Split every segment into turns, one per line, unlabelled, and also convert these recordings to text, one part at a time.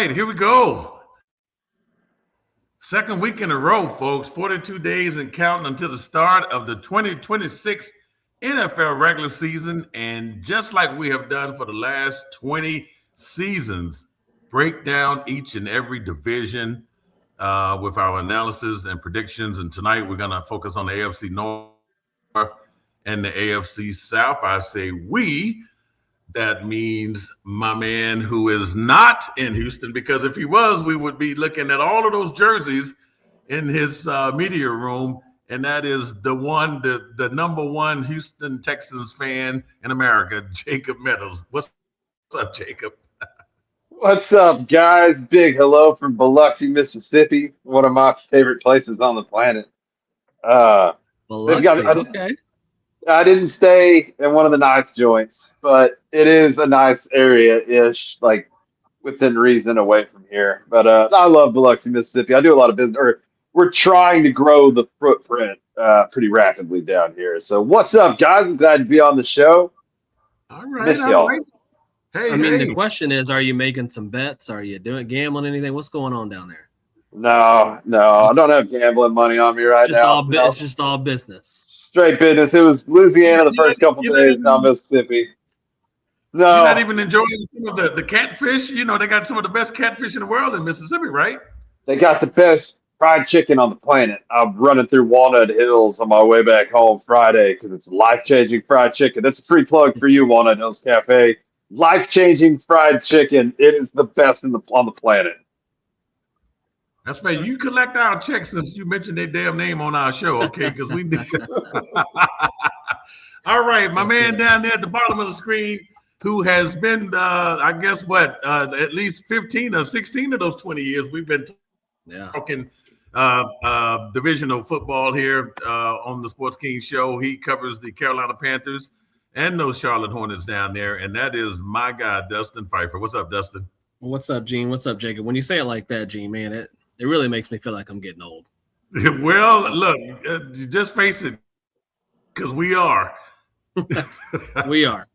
right, here we go. Second week in a row, folks. 42 days and counting until the start of the 2026 NFL regular season. And just like we have done for the last 20 seasons, break down each and every division with our analysis and predictions. And tonight we're going to focus on the AFC North and the AFC South. I say we. That means my man who is not in Houston, because if he was, we would be looking at all of those jerseys in his media room. And that is the number one Houston Texans fan in America, Jacob Meadows. What's up, Jacob?
What's up, guys? Big hello from Biloxi, Mississippi, one of my favorite places on the planet.
Biloxi, okay.
I didn't stay in one of the nice joints, but it is a nice area-ish, like within reason away from here. But I love Biloxi, Mississippi. I do a lot of business, or we're trying to grow the footprint pretty rapidly down here. So what's up, guys? I'm glad to be on the show.
All right.
Hey, the question is, are you making some bets? Are you gambling anything? What's going on down there?
No, I don't have gambling money on me right now.
It's just all business.
Straight business. It was Louisiana the first couple days, now Mississippi. No.
You're not even enjoying some of the catfish. You know, they got some of the best catfish in the world in Mississippi, right?
They got the best fried chicken on the planet. I'm running through Walnut Hills on my way back home Friday because it's life-changing fried chicken. That's a free plug for you, Walnut Hills Cafe. Life-changing fried chicken. It is the best on the planet.
That's right. You collect our checks since you mentioned their damn name on our show, okay? Because we need. All right, my man down there at the bottom of the screen, who has been, I guess, at least 15 or 16 of those 20 years we've been talking divisional football here on the Sports King Show. He covers the Carolina Panthers and those Charlotte Hornets down there, and that is my guy, Dustin Pfeiffer. What's up, Dustin?
What's up, Gene? What's up, Jacob? When you say it like that, Gene, man, it really makes me feel like I'm getting old.
Well, look, just face it, because we are.
We are.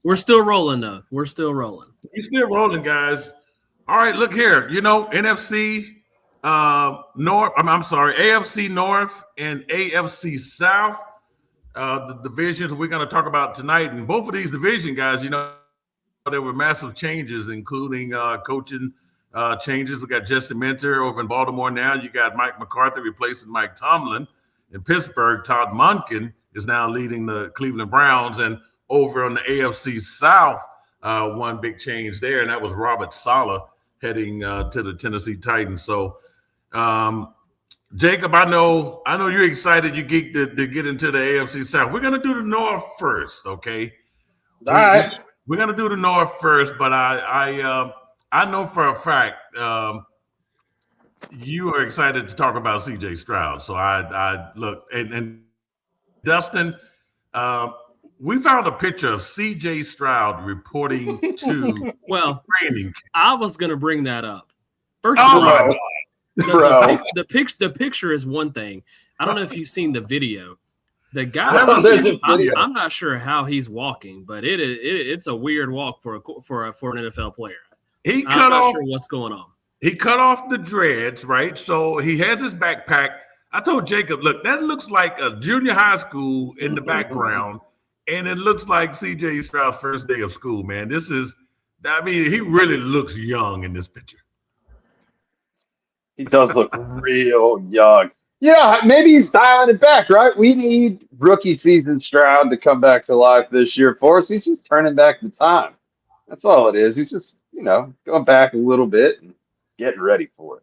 We're still rolling, though. We're still rolling.
We're still rolling, guys. All right, look here. You know, NFC North. I'm sorry, AFC North and AFC South. The divisions we're going to talk about tonight, and both of these division guys, you know, there were massive changes, including coaching changes. We got Jesse Minter over in Baltimore now. You got Mike McCarthy replacing Mike Tomlin. In Pittsburgh, Todd Monken is now leading the Cleveland Browns. And over on the AFC South, one big change there, and that was Robert Saleh heading to the Tennessee Titans. So, Jacob, I know you're excited. You geeked to get into the AFC South. We're going to do the North first, okay?
All right.
We're going to do the North first, but I know for a fact you are excited to talk about CJ Stroud. So I look, and Dustin, we found a picture of CJ Stroud reporting to training.
I was going to bring that up. First
of
all, the picture is one thing. I don't know if you've seen the video. The guy, I'm not sure how he's walking, but it's a weird walk for an NFL player.
I'm not
sure what's going on.
He cut off the dreads, right? So he has his backpack. I told Jacob, look, that looks like a junior high school in the background, and it looks like CJ Stroud's first day of school, man. He really looks young in this picture.
He does look real young. Yeah, maybe he's dialing it back, right? We need rookie season Stroud to come back to life this year for us. He's just turning back the time. That's all it is. He's just, going back a little bit and getting ready for it.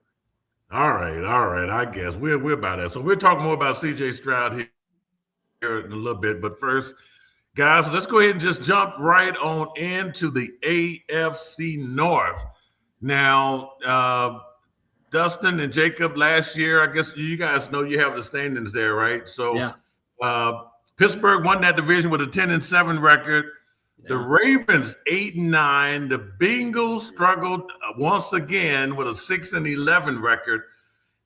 All right. I guess we're about that. So we'll talk more about CJ Stroud here in a little bit. But first, guys, let's go ahead and just jump right on into the AFC North. Now, Dustin and Jacob, last year, I guess you guys know you have the standings there, right? So Pittsburgh won that division with a 10-7 record. Yeah. The Ravens 8-9. The Bengals struggled once again with a 6-11 record.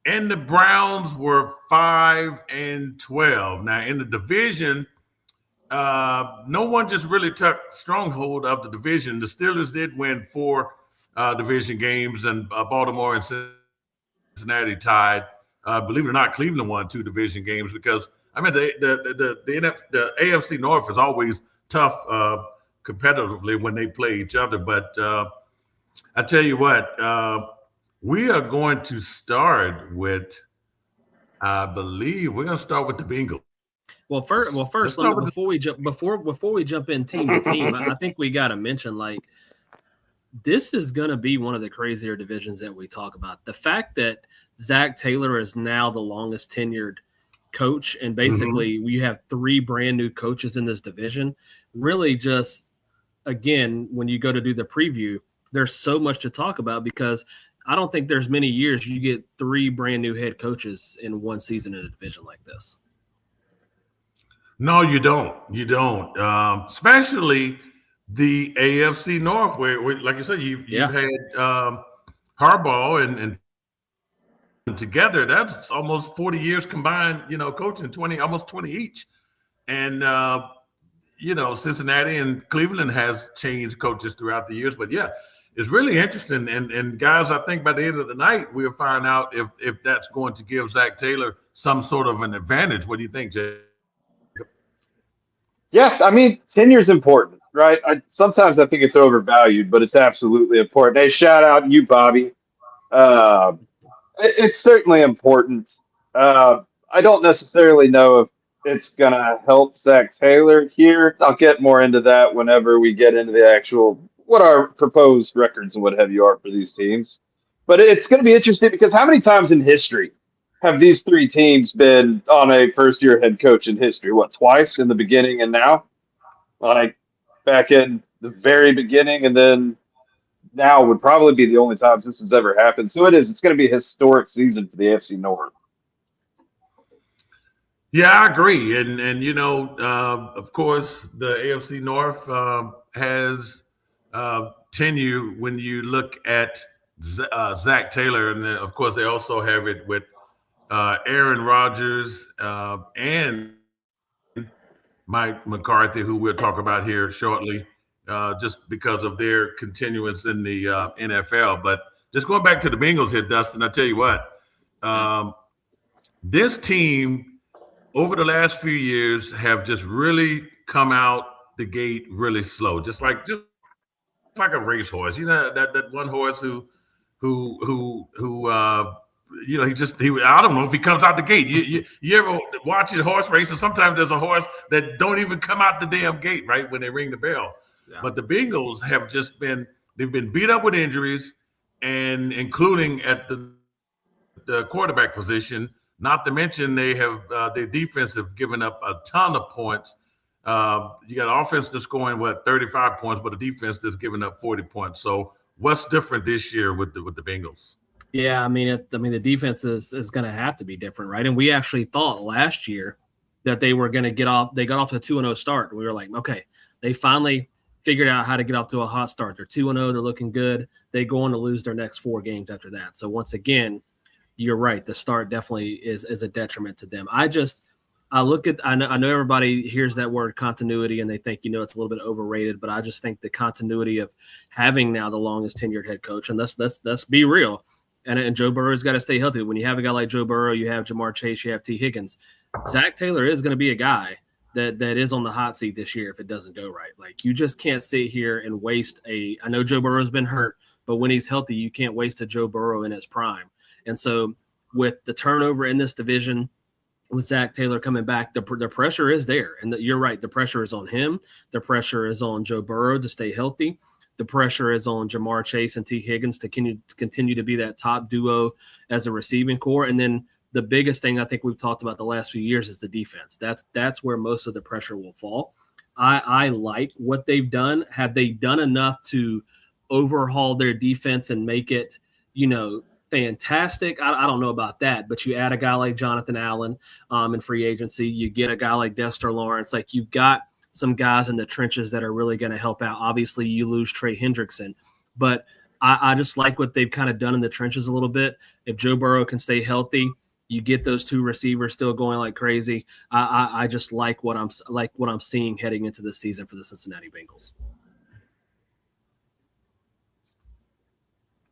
And the Browns were 5-12. Now, in the division, no one just really took stronghold of the division. The Steelers did win 4 division games, and Baltimore and Cincinnati tied. Believe it or not, Cleveland won 2 division games because the AFC North is always tough competitively when they play each other. But I tell you what, we are going to start with. I believe we're going to start with the Bengals.
Well, first, before we jump in team to team, I think we got to mention this is going to be one of the crazier divisions that we talk about. The fact that Zach Taylor is now the longest tenured coach, and basically we have 3 brand new coaches in this division, really just, again, when you go to do the preview, there's so much to talk about because I don't think there's many years you get 3 brand new head coaches in one season in a division like this.
No, you don't. You don't. Especially the AFC North, where like you said, you've had Harbaugh and together. That's almost 40 years combined. Coaching almost 20 each, and Cincinnati and Cleveland has changed coaches throughout the years. But yeah, it's really interesting. And guys, I think by the end of the night we'll find out if that's going to give Zach Taylor some sort of an advantage. What do you think, Jay?
Yeah, I mean, tenure's important, right? Sometimes I think it's overvalued, but it's absolutely important. Hey, shout out you, Bobby. It's certainly important. I don't necessarily know if it's going to help Zach Taylor here. I'll get more into that whenever we get into the actual what our proposed records and what have you are for these teams. But it's going to be interesting because how many times in history have these 3 teams been on a first-year head coach in history? What, twice in the beginning and now? Like back in the very beginning, and then now would probably be the only times this has ever happened. So it's going to be a historic season for the AFC North.
Yeah, I agree. And of course, the AFC North has tenure when you look at Zach Taylor. And of course, they also have it with Aaron Rodgers and Mike McCarthy, who we'll talk about here shortly, just because of their continuance in the NFL. But just going back to the Bengals here, Dustin, I tell you what, this team over the last few years have just really come out the gate really slow, just like a racehorse. That one horse who I don't know if he comes out the gate. You ever watch a horse race, and sometimes there's a horse that don't even come out the damn gate, right, when they ring the bell. Yeah. But the Bengals have just they've been beat up with injuries, and including at the quarterback position, not to mention they have their defense have given up a ton of points. You got an offense that's scoring 35 points, but a defense that's giving up 40 points. So what's different this year with the Bengals?
Yeah, I mean, the defense is going to have to be different, right? And we actually thought last year that they were going to get off. They got off to a 2-0 start. We were like, okay, they finally figured out how to get off to a hot start. They're 2-0. They're looking good. They go on to lose their next 4 games after that. So once again, you're right. The start definitely is a detriment to them. I know everybody hears that word continuity and they think, it's a little bit overrated, but I just think the continuity of having now the longest tenured head coach, and let's be real. And Joe Burrow's got to stay healthy. When you have a guy like Joe Burrow, you have Jamar Chase, you have T. Higgins. Zach Taylor is going to be a guy that is on the hot seat this year if it doesn't go right. Like, you just can't sit here and waste I know Joe Burrow's been hurt, but when he's healthy, you can't waste a Joe Burrow in his prime. And so with the turnover in this division, with Zach Taylor coming back, the pressure is there. And you're right, the pressure is on him. The pressure is on Joe Burrow to stay healthy. The pressure is on Jamar Chase and T. Higgins to continue to be that top duo as a receiving core. And then the biggest thing I think we've talked about the last few years is the defense. That's where most of the pressure will fall. I like what they've done. Have they done enough to overhaul their defense and make it, fantastic? I don't know about that, but you add a guy like Jonathan Allen in free agency. You get a guy like Dexter Lawrence. Like, you've got some guys in the trenches that are really going to help out. Obviously, you lose Trey Hendrickson, but I just like what they've kind of done in the trenches a little bit. If Joe Burrow can stay healthy, you get those 2 receivers still going like crazy. I just like what I'm seeing heading into this season for the Cincinnati Bengals.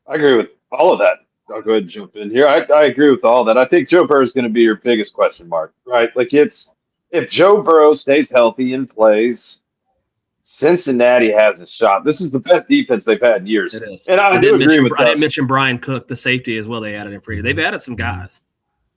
I agree with all of that. I'll go ahead and jump in here. I agree with all that. I think Joe Burrow is going to be your biggest question mark, right? Like it's if Joe Burrow stays healthy and plays, Cincinnati has a shot. This is the best defense they've had in years.
It is.
And I do agree with that.
I didn't mention Brian Cook, the safety as well. They added in for you. They've added some guys.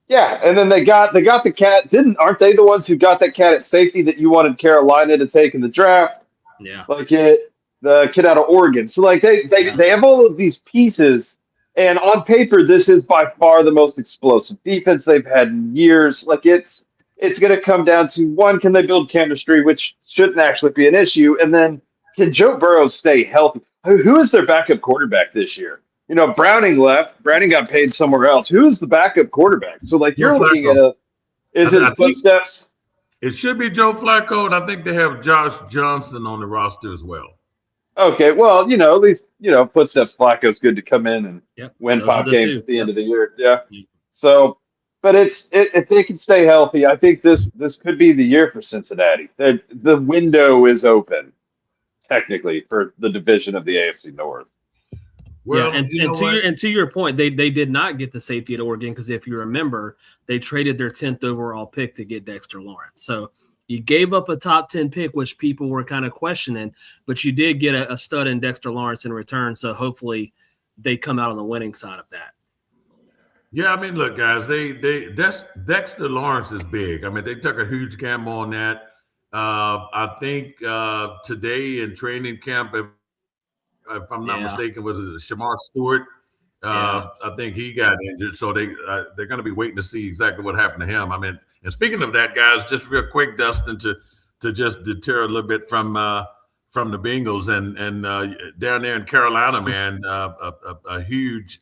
Yeah, and then they got the cat. Aren't they the ones who got that cat at safety that you wanted Carolina to take in the draft?
Yeah.
Like the kid out of Oregon. So like they have all of these pieces, and on paper, this is by far the most explosive defense they've had in years. Like it's going to come down to one: can they build chemistry, which shouldn't actually be an issue, and then can Joe Burrow stay healthy? Who is their backup quarterback this year? You know, Browning left. Browning got paid somewhere else. Who is the backup quarterback? So like you're looking at is it footsteps?
It should be Joe Flacco, and I think they have Josh Johnson on the roster as well.
Okay, well, at least, footsteps Flacco's good to come in and win 5 games at the end of the year. Yeah. So, but if they can stay healthy, I think this could be the year for Cincinnati. The window is open, technically, for the division of the AFC North.
Well, and to your point, they did not get the safety at Oregon because if you remember, they traded their 10th overall pick to get Dexter Lawrence. So you gave up a top 10 pick, which people were kind of questioning, but you did get a stud in Dexter Lawrence in return. So hopefully they come out on the winning side of that.
Yeah, I mean, look, guys, Dexter Lawrence is big. I mean, they took a huge gamble on that. I think today in training camp, if I'm not mistaken, was it Shamar Stewart? I think he got injured, so they're going to be waiting to see exactly what happened to him. I mean, and speaking of that, guys, just real quick, Dustin, to just deter a little bit from the Bengals and down there in Carolina, man, a huge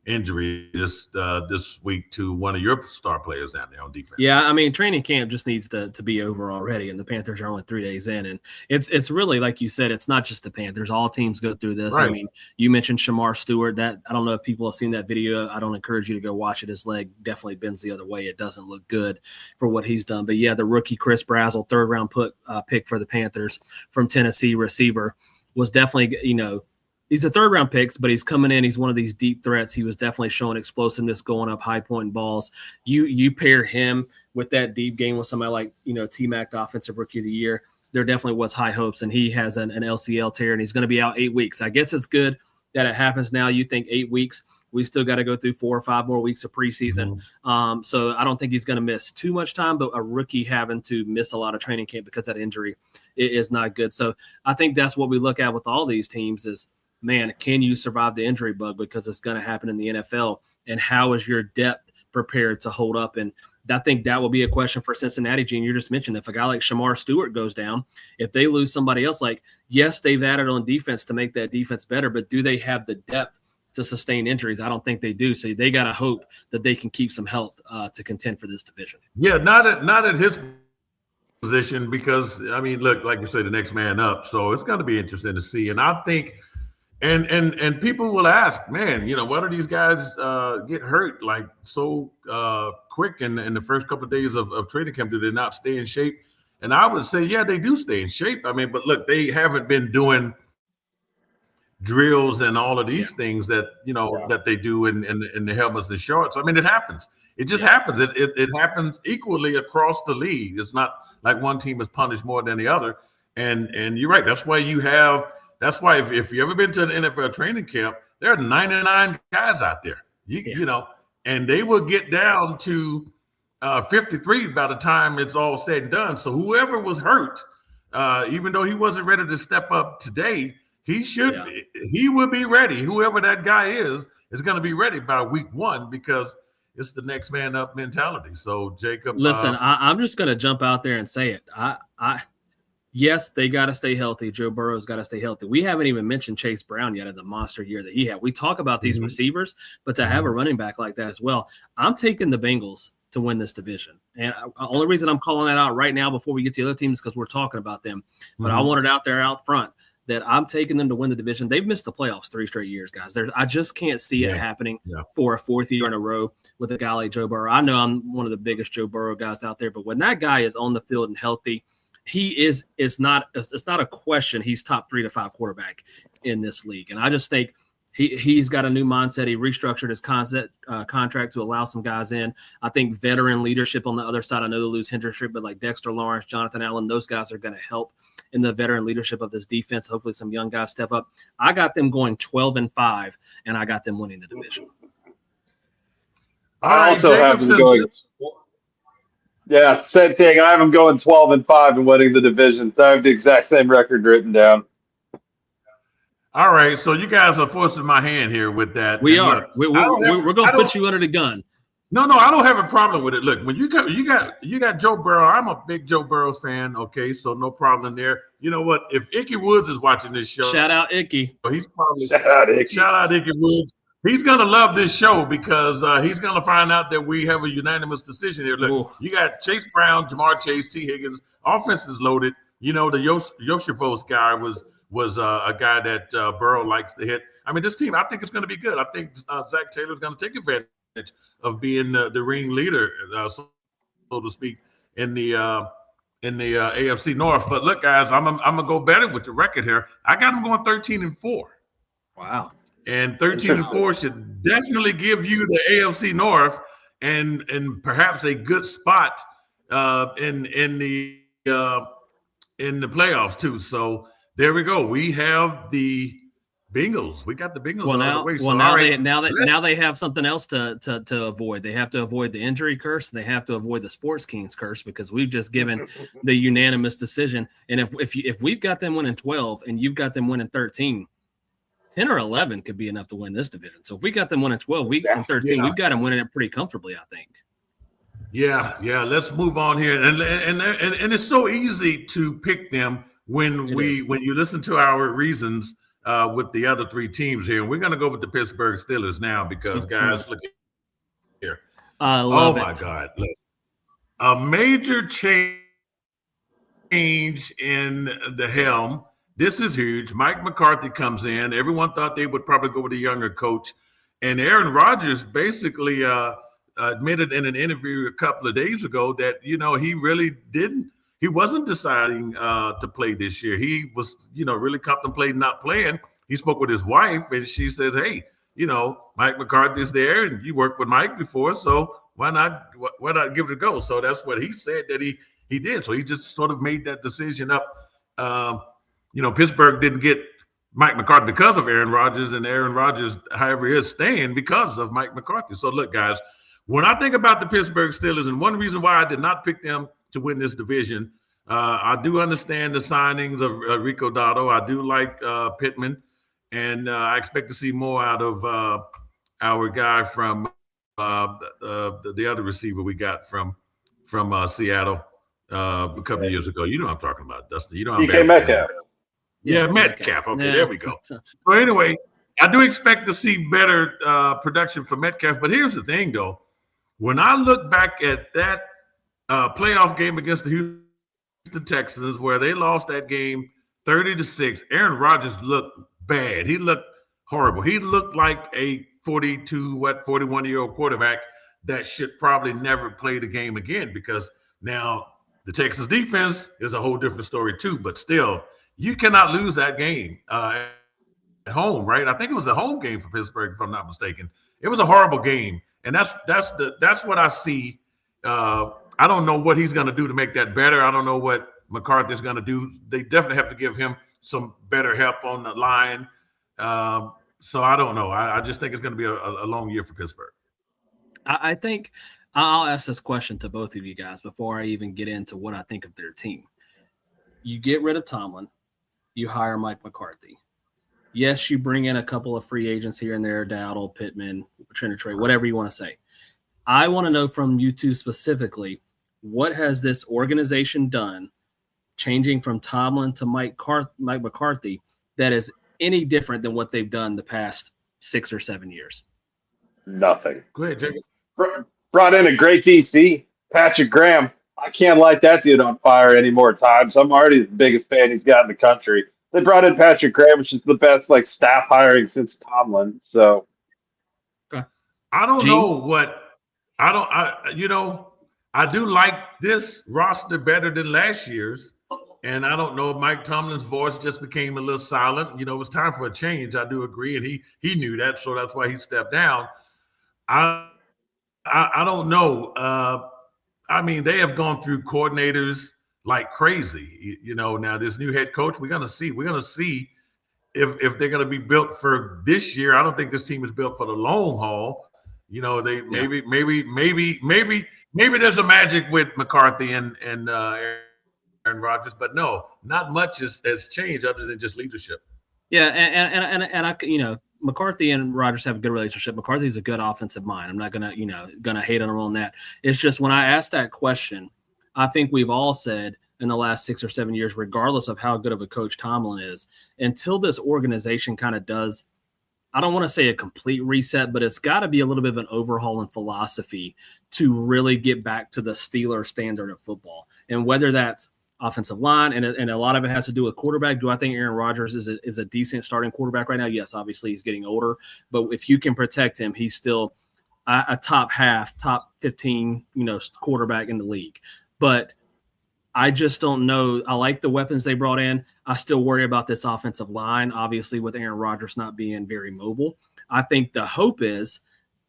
injury this week to one of your star players down there on defense.
Yeah, I mean, training camp just needs to be over already, and the Panthers are only 3 days in, and it's really like you said, it's not just the Panthers. All teams go through this. Right. I mean, you mentioned Shamar Stewart. That I don't know if people have seen that video. I don't encourage you to go watch it. His leg definitely bends the other way. It doesn't look good for what he's done. But yeah, the rookie Chris Brazzell, 3rd round pick for the Panthers from Tennessee, receiver, was definitely he's a 3rd round pick, but he's coming in. He's one of these deep threats. He was definitely showing explosiveness, going up high point balls. You pair him with that deep game with somebody like, T-Mac, the offensive rookie of the year. There definitely was high hopes, and he has an LCL tear, and he's going to be out 8 weeks. I guess it's good that it happens now. You think 8 weeks. We still got to go through 4 or 5 more weeks of preseason. Mm-hmm. So I don't think he's going to miss too much time, but a rookie having to miss a lot of training camp because of that injury is not good. So I think that's what we look at with all these teams is, man, can you survive the injury bug because it's going to happen in the NFL? And how is your depth prepared to hold up? And I think that will be a question for Cincinnati, Gene. You just mentioned if a guy like Shamar Stewart goes down, if they lose somebody else, like, yes, they've added on defense to make that defense better, but do they have the depth to sustain injuries? I don't think they do. So they got to hope that they can keep some health to contend for this division.
Yeah, not at his position because, I mean, look, like you say, the next man up. So it's going to be interesting to see. And I think and people will ask, man, why do these guys get hurt like so quick in the first couple of days of training camp? Do they not stay in shape? And I would say, yeah, they do stay in shape. I mean, but look, they haven't been doing drills and all of these things that that they do in the helmets and shorts. I mean, it happens. It just happens. It happens equally across the league. It's not like one team is punished more than the other. And you're right. That's why if you've ever been to an NFL training camp, there are 99 guys out there. And they will get down to 53 by the time it's all said and done. So whoever was hurt, even though he wasn't ready to step up today, he will be ready. Whoever that guy is going to be ready by week 1 because it's the next man up mentality. So Jacob,
listen, I'm just going to jump out there and say it. Yes, they got to stay healthy. Joe Burrow's got to stay healthy. We haven't even mentioned Chase Brown yet in the monster year that he had. We talk about these receivers, but to have a running back like that as well, I'm taking the Bengals to win this division. And the only reason I'm calling that out right now before we get to the other teams is because we're talking about them. But I want it out there out front that I'm taking them to win the division. They've missed the playoffs 3 straight years, guys. I just can't see it happening for a 4th year in a row with a guy like Joe Burrow. I know I'm one of the biggest Joe Burrow guys out there, but when that guy is on the field and healthy, it's not a question. He's top 3 to 5 quarterback in this league. And I just think He's got a new mindset. He restructured his contract to allow some guys in. I think veteran leadership on the other side. I know they lose Hendrickson, but like Dexter Lawrence, Jonathan Allen, those guys are going to help in the veteran leadership of this defense. Hopefully some young guys step up. I got them going 12-5, and I got them winning the division.
I also have them going. Yeah, same thing. I have them going 12-5 and winning the division. So I have the exact same record written down.
All right, so you guys are forcing my hand here with that.
We are. We're going to put you under the gun.
No, I don't have a problem with it. Look, when you got Joe Burrow, I'm a big Joe Burrows fan. Okay, so no problem there. You know what? If Icky Woods is watching this show,
shout out Icky.
He's probably shout out Icky Woods. He's gonna love this show because he's gonna find out that we have a unanimous decision here. Look, You got Chase Brown, Jamar Chase, T. Higgins. Offense is loaded. You know the Yoshivos guy was a guy that Burrow likes to hit. I mean, this team, I think it's going to be good. I think Zach Taylor's going to take advantage of being the ringleader, so to speak, in the AFC North. But look, guys, I'm gonna go better with the record here. I got them going 13-4.
Wow.
And 13-4 should definitely give you the AFC North and perhaps a good spot in the playoffs too. So there we go. We have the Bengals. We got the Bengals on the way. So
now they have something else to avoid. They have to avoid the injury curse. They have to avoid the Sports Kings curse because we've just given the unanimous decision. And if we've got them winning 12 and you've got them winning 13, 10 or 11 could be enough to win this division. So if we got them winning 12, and 13, we've got them winning it pretty comfortably, I think.
Yeah. Let's move on here. And it's so easy to pick them when you listen to our reasons with the other three teams here. We're going to go with the Pittsburgh Steelers now because, guys, look here.
I love it.
Oh, my God. Look. A major change in the helm. This is huge. Mike McCarthy comes in. Everyone thought they would probably go with a younger coach. And Aaron Rodgers basically admitted in an interview a couple of days ago that, he really didn't. He wasn't deciding to play this year. He was, really contemplating not playing. He spoke with his wife, and she says, hey, Mike McCarthy's there, and you worked with Mike before, so why not give it a go? So that's what he said that he did. So he just sort of made that decision up. Pittsburgh didn't get Mike McCarthy because of Aaron Rodgers, and Aaron Rodgers, however, is staying because of Mike McCarthy. So look, guys, when I think about the Pittsburgh Steelers, and one reason why I did not pick them to win this division, I do understand the signings of Rico Dotto. I do like Pittman, and I expect to see more out of our guy from the other receiver we got from Seattle a couple of years ago. You know what I'm talking about, Dustin. You know I'm
DK Metcalf.
Yeah, Metcalf. Okay, there we go. So anyway, I do expect to see better production for Metcalf. But here's the thing, though. When I look back at that playoff game against the Houston Texans, where they lost that game 30-6, Aaron Rodgers looked bad. He looked horrible. He looked like a 41-year-old quarterback that should probably never play the game again, because now the Texans defense is a whole different story too. But still, you cannot lose that game at home, right? I think it was a home game for Pittsburgh, if I'm not mistaken. It was a horrible game, and that's what I see. I don't know what he's going to do to make that better. I don't know what McCarthy's going to do. They definitely have to give him some better help on the line. So I don't know. I just think it's going to be a long year for Pittsburgh.
I think I'll ask this question to both of you guys before I even get into what I think of their team. You get rid of Tomlin. You hire Mike McCarthy. Yes, you bring in a couple of free agents here and there, Dowdle, Pittman, Trinity, whatever you want to say. I want to know from you two specifically, what has this organization done, changing from Tomlin to Mike McCarthy, that is any different than what they've done the past 6 or 7 years?
Nothing.
Go ahead, Jacob.
Brought in a great DC, Patrick Graham. I can't light that dude on fire any more times. I'm already the biggest fan he's got in the country. They brought in Patrick Graham, which is the best staff hiring since Tomlin. So
I don't know what I do like this roster better than last year's. And I don't know, Mike Tomlin's voice just became a little silent. It was time for a change. I do agree, and he knew that, so that's why he stepped down. I don't know. They have gone through coordinators like crazy. Now this new head coach, we're gonna see. We're gonna see if they're gonna be built for this year. I don't think this team is built for the long haul. Maybe there's a magic with McCarthy and Aaron Rodgers, but no, not much has changed other than just leadership.
Yeah, and I McCarthy and Rodgers have a good relationship. McCarthy's a good offensive mind. I'm not gonna hate on him on that. It's just when I asked that question, I think we've all said in the last 6 or 7 years, regardless of how good of a coach Tomlin is, until this organization kind of does, I don't want to say a complete reset, but it's got to be a little bit of an overhaul in philosophy to really get back to the Steelers standard of football. And whether that's offensive line, and a lot of it has to do with quarterback. Do I think Aaron Rodgers is a decent starting quarterback right now? Yes, obviously he's getting older, but if you can protect him, he's still a top 15, quarterback in the league. But I just don't know. I like the weapons they brought in. I still worry about this offensive line, obviously with Aaron Rodgers not being very mobile. I think the hope is,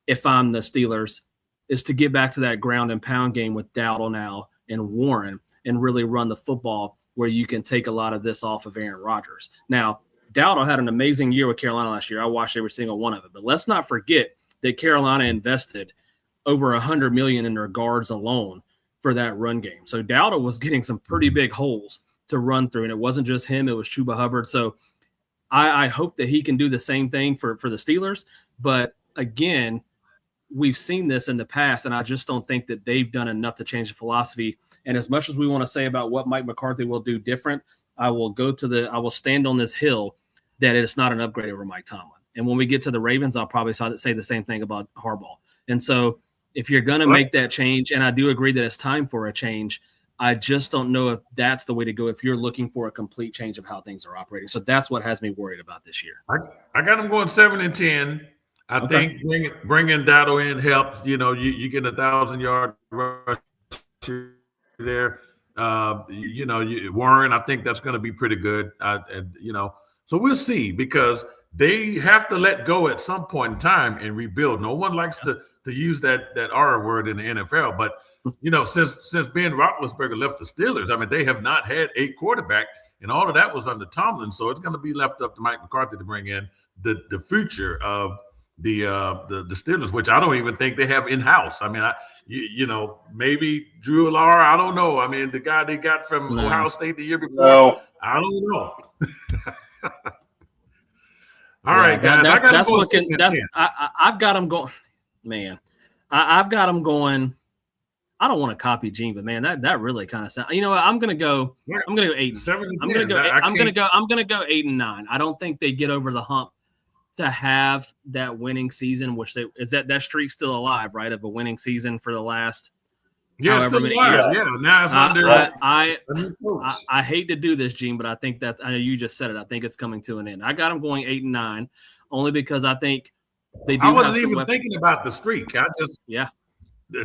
if I'm the Steelers, is to get back to that ground and pound game with Dowdle now and Warren, and really run the football where you can take a lot of this off of Aaron Rodgers. Now, Dowdle had an amazing year with Carolina last year. I watched every single one of it. But let's not forget that Carolina invested over $100 million in their guards alone for that run game. So Dowdle was getting some pretty big holes to run through, and it wasn't just him. It was Chuba Hubbard. So I hope that he can do the same thing for the Steelers. But, again, we've seen this in the past, and I just don't think that they've done enough to change the philosophy. And as much as we want to say about what Mike McCarthy will do different, I will stand on this hill that it's not an upgrade over Mike Tomlin. And when we get to the Ravens, I'll probably say the same thing about Harbaugh. And so if you're going to make that change, and I do agree that it's time for a change, I just don't know if that's the way to go if you're looking for a complete change of how things are operating. So that's what has me worried about this year.
I got them going 7-10. I think bringing Dowdle in helps. You get 1,000-yard rush there. Warren, I think that's going to be pretty good. So we'll see, because they have to let go at some point in time and rebuild. No one likes to use that R word in the NFL, but since Ben Roethlisberger left the Steelers, they have not had a quarterback, and all of that was under Tomlin. So it's going to be left up to Mike McCarthy to bring in the future of the Steelers, which I don't even think they have in-house. Maybe Drew Lar, I don't know. The guy they got from Ohio State the year before,
no.
I don't know. All right, guys.
I've got them going. Man, I've got them going. I don't want to copy Gene, but man, that really kind of sounds. You know what? I'm gonna go 8. I'm gonna go 8 and 9. I don't think they get over the hump to have that winning season, which that streak's still alive, right? Of a winning season for the last however many years.
Yeah, now it's under.
I hate to do this, Gene, but I think I know you just said it. I think it's coming to an end. I got them going 8 and 9, only because I think they do.
I wasn't even thinking about the streak.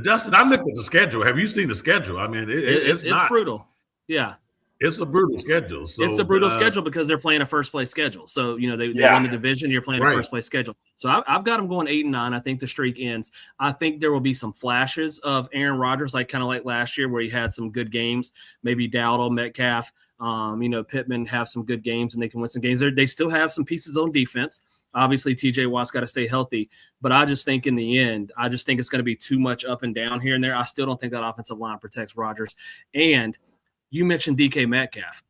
Dustin, I looked at the schedule. Have you seen the schedule? It's
brutal. Yeah.
It's a brutal schedule. So,
it's a brutal schedule because they're playing a first-place schedule. So, they win the division. You're playing a first-place schedule. So, I've got them going 8 and 9. I think the streak ends. I think there will be some flashes of Aaron Rodgers, kind of like last year where he had some good games. Maybe Dowdle, Metcalf, Pittman have some good games and they can win some games. They still have some pieces on defense. Obviously, TJ Watt's got to stay healthy. But I just think in the end, it's going to be too much up and down here and there. I still don't think that offensive line protects Rodgers. And you mentioned DK Metcalf.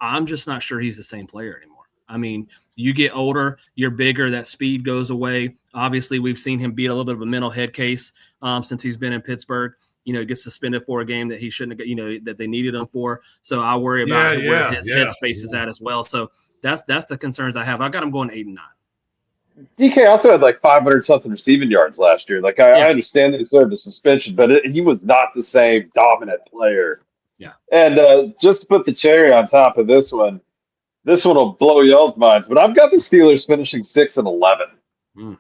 I'm just not sure he's the same player anymore. You get older, you're bigger, that speed goes away. Obviously, we've seen him beat a little bit of a mental head case since he's been in Pittsburgh. He gets suspended for a game that he shouldn't have, that they needed him for. So I worry about where his headspace is at as well. So that's the concerns I have. I got him going 8 and 9.
DK also had 500-something receiving yards last year. I understand that he served a suspension, but he was not the same dominant player.
Yeah.
And just to put the cherry on top of this one will blow y'all's minds, but I've got the Steelers finishing 6 and 11.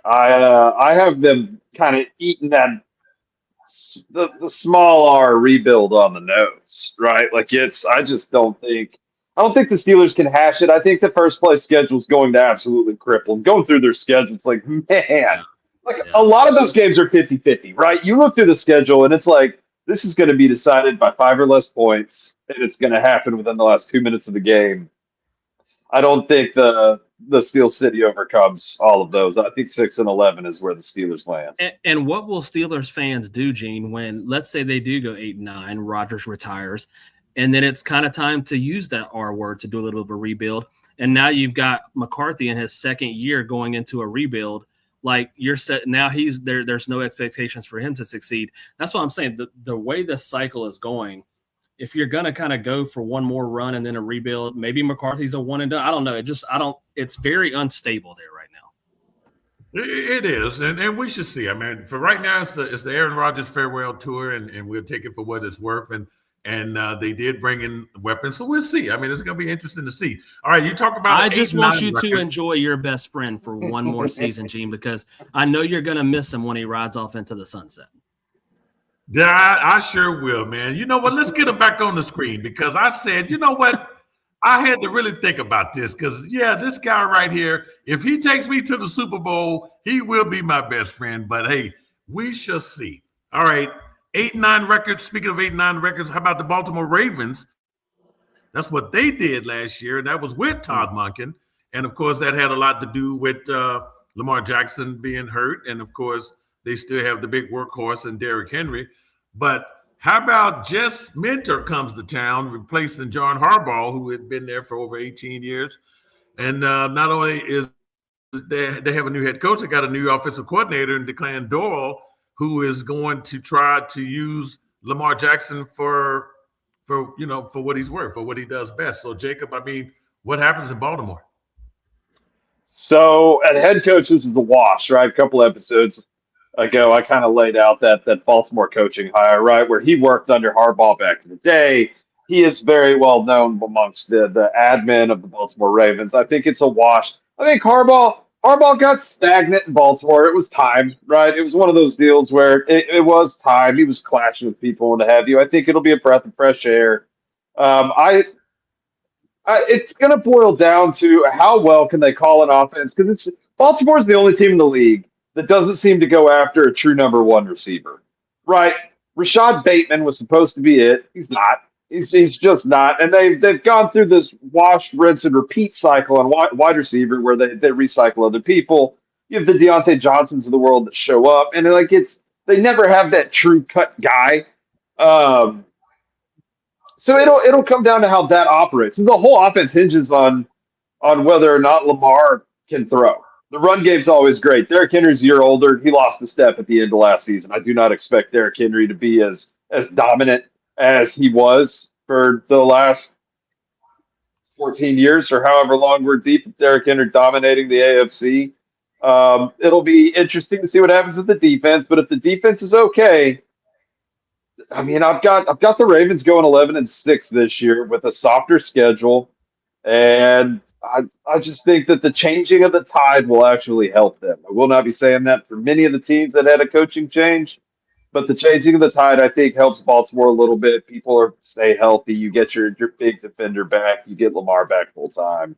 I have them kind of eating that the small R rebuild on the nose, right? Like I just don't think the Steelers can hash it. I think the first place schedule is going to absolutely cripple them. Going through their schedule, it's like, man, a lot of those games are 50-50, right? You look through the schedule and it's like, this is going to be decided by 5 or less points, and it's going to happen within the last 2 minutes of the game. I don't think the Steel City overcomes all of those. I think 6-11 is where the Steelers land.
And what will Steelers fans do, Gene, when let's say they do go 8-9, Rodgers retires, and then it's kind of time to use that R word to do a little bit of a rebuild. And now you've got McCarthy in his second year going into a rebuild. Like you're set now, he's there. There's no expectations for him to succeed. That's what I'm saying. The way this cycle is going, if you're gonna kind of go for one more run and then a rebuild, maybe McCarthy's a one and done. I don't know. It's very unstable there right now.
It is, and we should see. I mean, for right now, it's the Aaron Rodgers farewell tour, and we'll take it for what it's worth. And they did bring in weapons, so we'll see. I mean, it's going to be interesting to see. All right, you talk about.
I just want you to enjoy your best friend for one more season, Gene, because I know you're going to miss him when he rides off into the sunset.
Yeah, I sure will, man. You know what? Let's get him back on the screen because I said, you know what? I had to really think about this because, yeah, this guy right here, if he takes me to the Super Bowl, he will be my best friend. But, hey, we shall see. All right, 8-9 records. Speaking of 8-9 records, how about the Baltimore Ravens? That's what they did last year, and that was with Todd Monken. And, of course, that had a lot to do with Lamar Jackson being hurt. And, of course, they still have the big workhorse and Derrick Henry. But how about Jess Minter comes to town, replacing John Harbaugh, who had been there for over 18 years. And not only is they have a new head coach, they got a new offensive coordinator in Declan Doyle, who is going to try to use Lamar Jackson for what he's worth, for what he does best. So, Jacob, I mean, what happens in Baltimore?
So, at head coach, this is the wash, right? A couple episodes ago, I kind of laid out that Baltimore coaching hire, right, where he worked under Harbaugh back in the day. He is very well known amongst the admin of the Baltimore Ravens. I think it's a wash. I think Harbaugh got stagnant in Baltimore. It was time, right? It was one of those deals where it was time. He was clashing with people and what have you. I think it'll be a breath of fresh air. It's going to boil down to how well can they call an offense, because Baltimore's the only team in the league that doesn't seem to go after a true number one receiver, right? Rashad Bateman was supposed to be it. He's not. He's just not. And they've gone through this wash, rinse, and repeat cycle on wide receiver where they recycle other people. You have the Deontay Johnsons of the world that show up, and they never have that true cut guy. So it'll come down to how that operates. The whole offense hinges on whether or not Lamar can throw. The run game's always great. Derrick Henry's a year older. He lost a step at the end of last season. I do not expect Derrick Henry to be as dominant as he was for the last 14 years or however long we're deep with Derrick Henry dominating the AFC. It'll be interesting to see what happens with the defense, but if the defense is okay, I mean, I've got the Ravens going 11-6 this year with a softer schedule, and I just think that the changing of the tide will actually help them. I will not be saying that for many of the teams that had a coaching change, but the changing of the tide, I think, helps Baltimore a little bit. People stay healthy. You get your big defender back. You get Lamar back full time.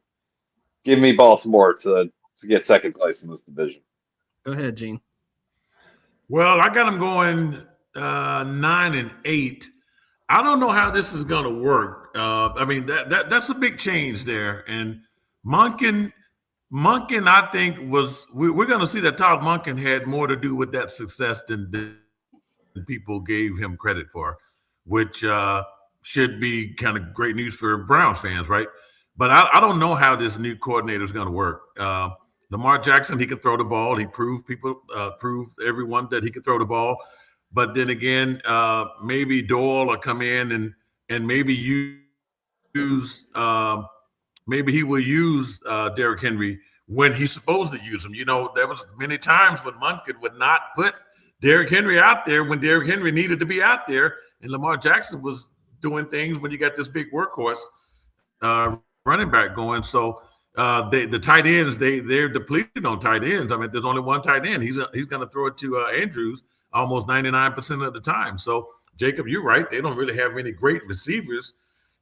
Give me Baltimore to get second place in this division.
Go ahead, Gene.
Well, I got them going 9-8. I don't know how this is going to work. I mean, that's a big change there. And Monken, I think we're going to see that Todd Monken had more to do with that success than people gave him credit for, which should be kind of great news for Browns fans, right? But I don't know how this new coordinator is going to work. Lamar Jackson, he could throw the ball. He proved everyone that he could throw the ball. But then again, maybe Doyle will come in and maybe maybe he will use Derrick Henry when he's supposed to use him. You know, there was many times when Monken would not put Derrick Henry out there when Derrick Henry needed to be out there, and Lamar Jackson was doing things when you got this big workhorse running back going. So the tight ends, they're depleted on tight ends. I mean, there's only one tight end. He's going to throw it to Andrews. almost 99% of the time. So, Jacob, you're right. They don't really have any great receivers.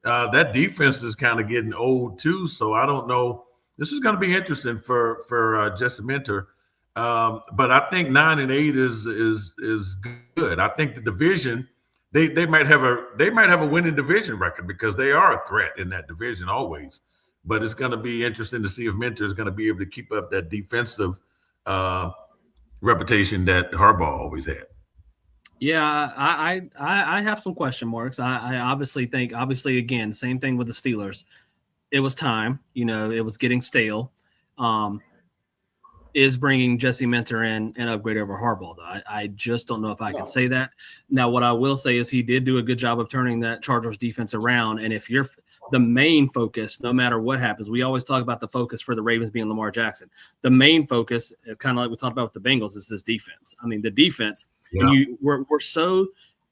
That defense is kind of getting old too. So I don't know. This is going to be interesting for Jesse Minter. But I think 9-8 is good. I think the division they might have a winning division record because they are a threat in that division always. But it's going to be interesting to see if Minter is going to be able to keep up that defensive reputation that Harbaugh always had.
Yeah, I have some question marks. I obviously think, again, same thing with the Steelers. It was time, it was getting stale. Is bringing Jesse Minter in an upgrade over Harbaugh, though. I just don't know if I can say that. Now, what I will say is he did do a good job of turning that Chargers defense around. And if you're the main focus, no matter what happens, we always talk about the focus for the Ravens being Lamar Jackson. The main focus, kind of like we talked about with the Bengals, is this defense. I mean, the defense, we're so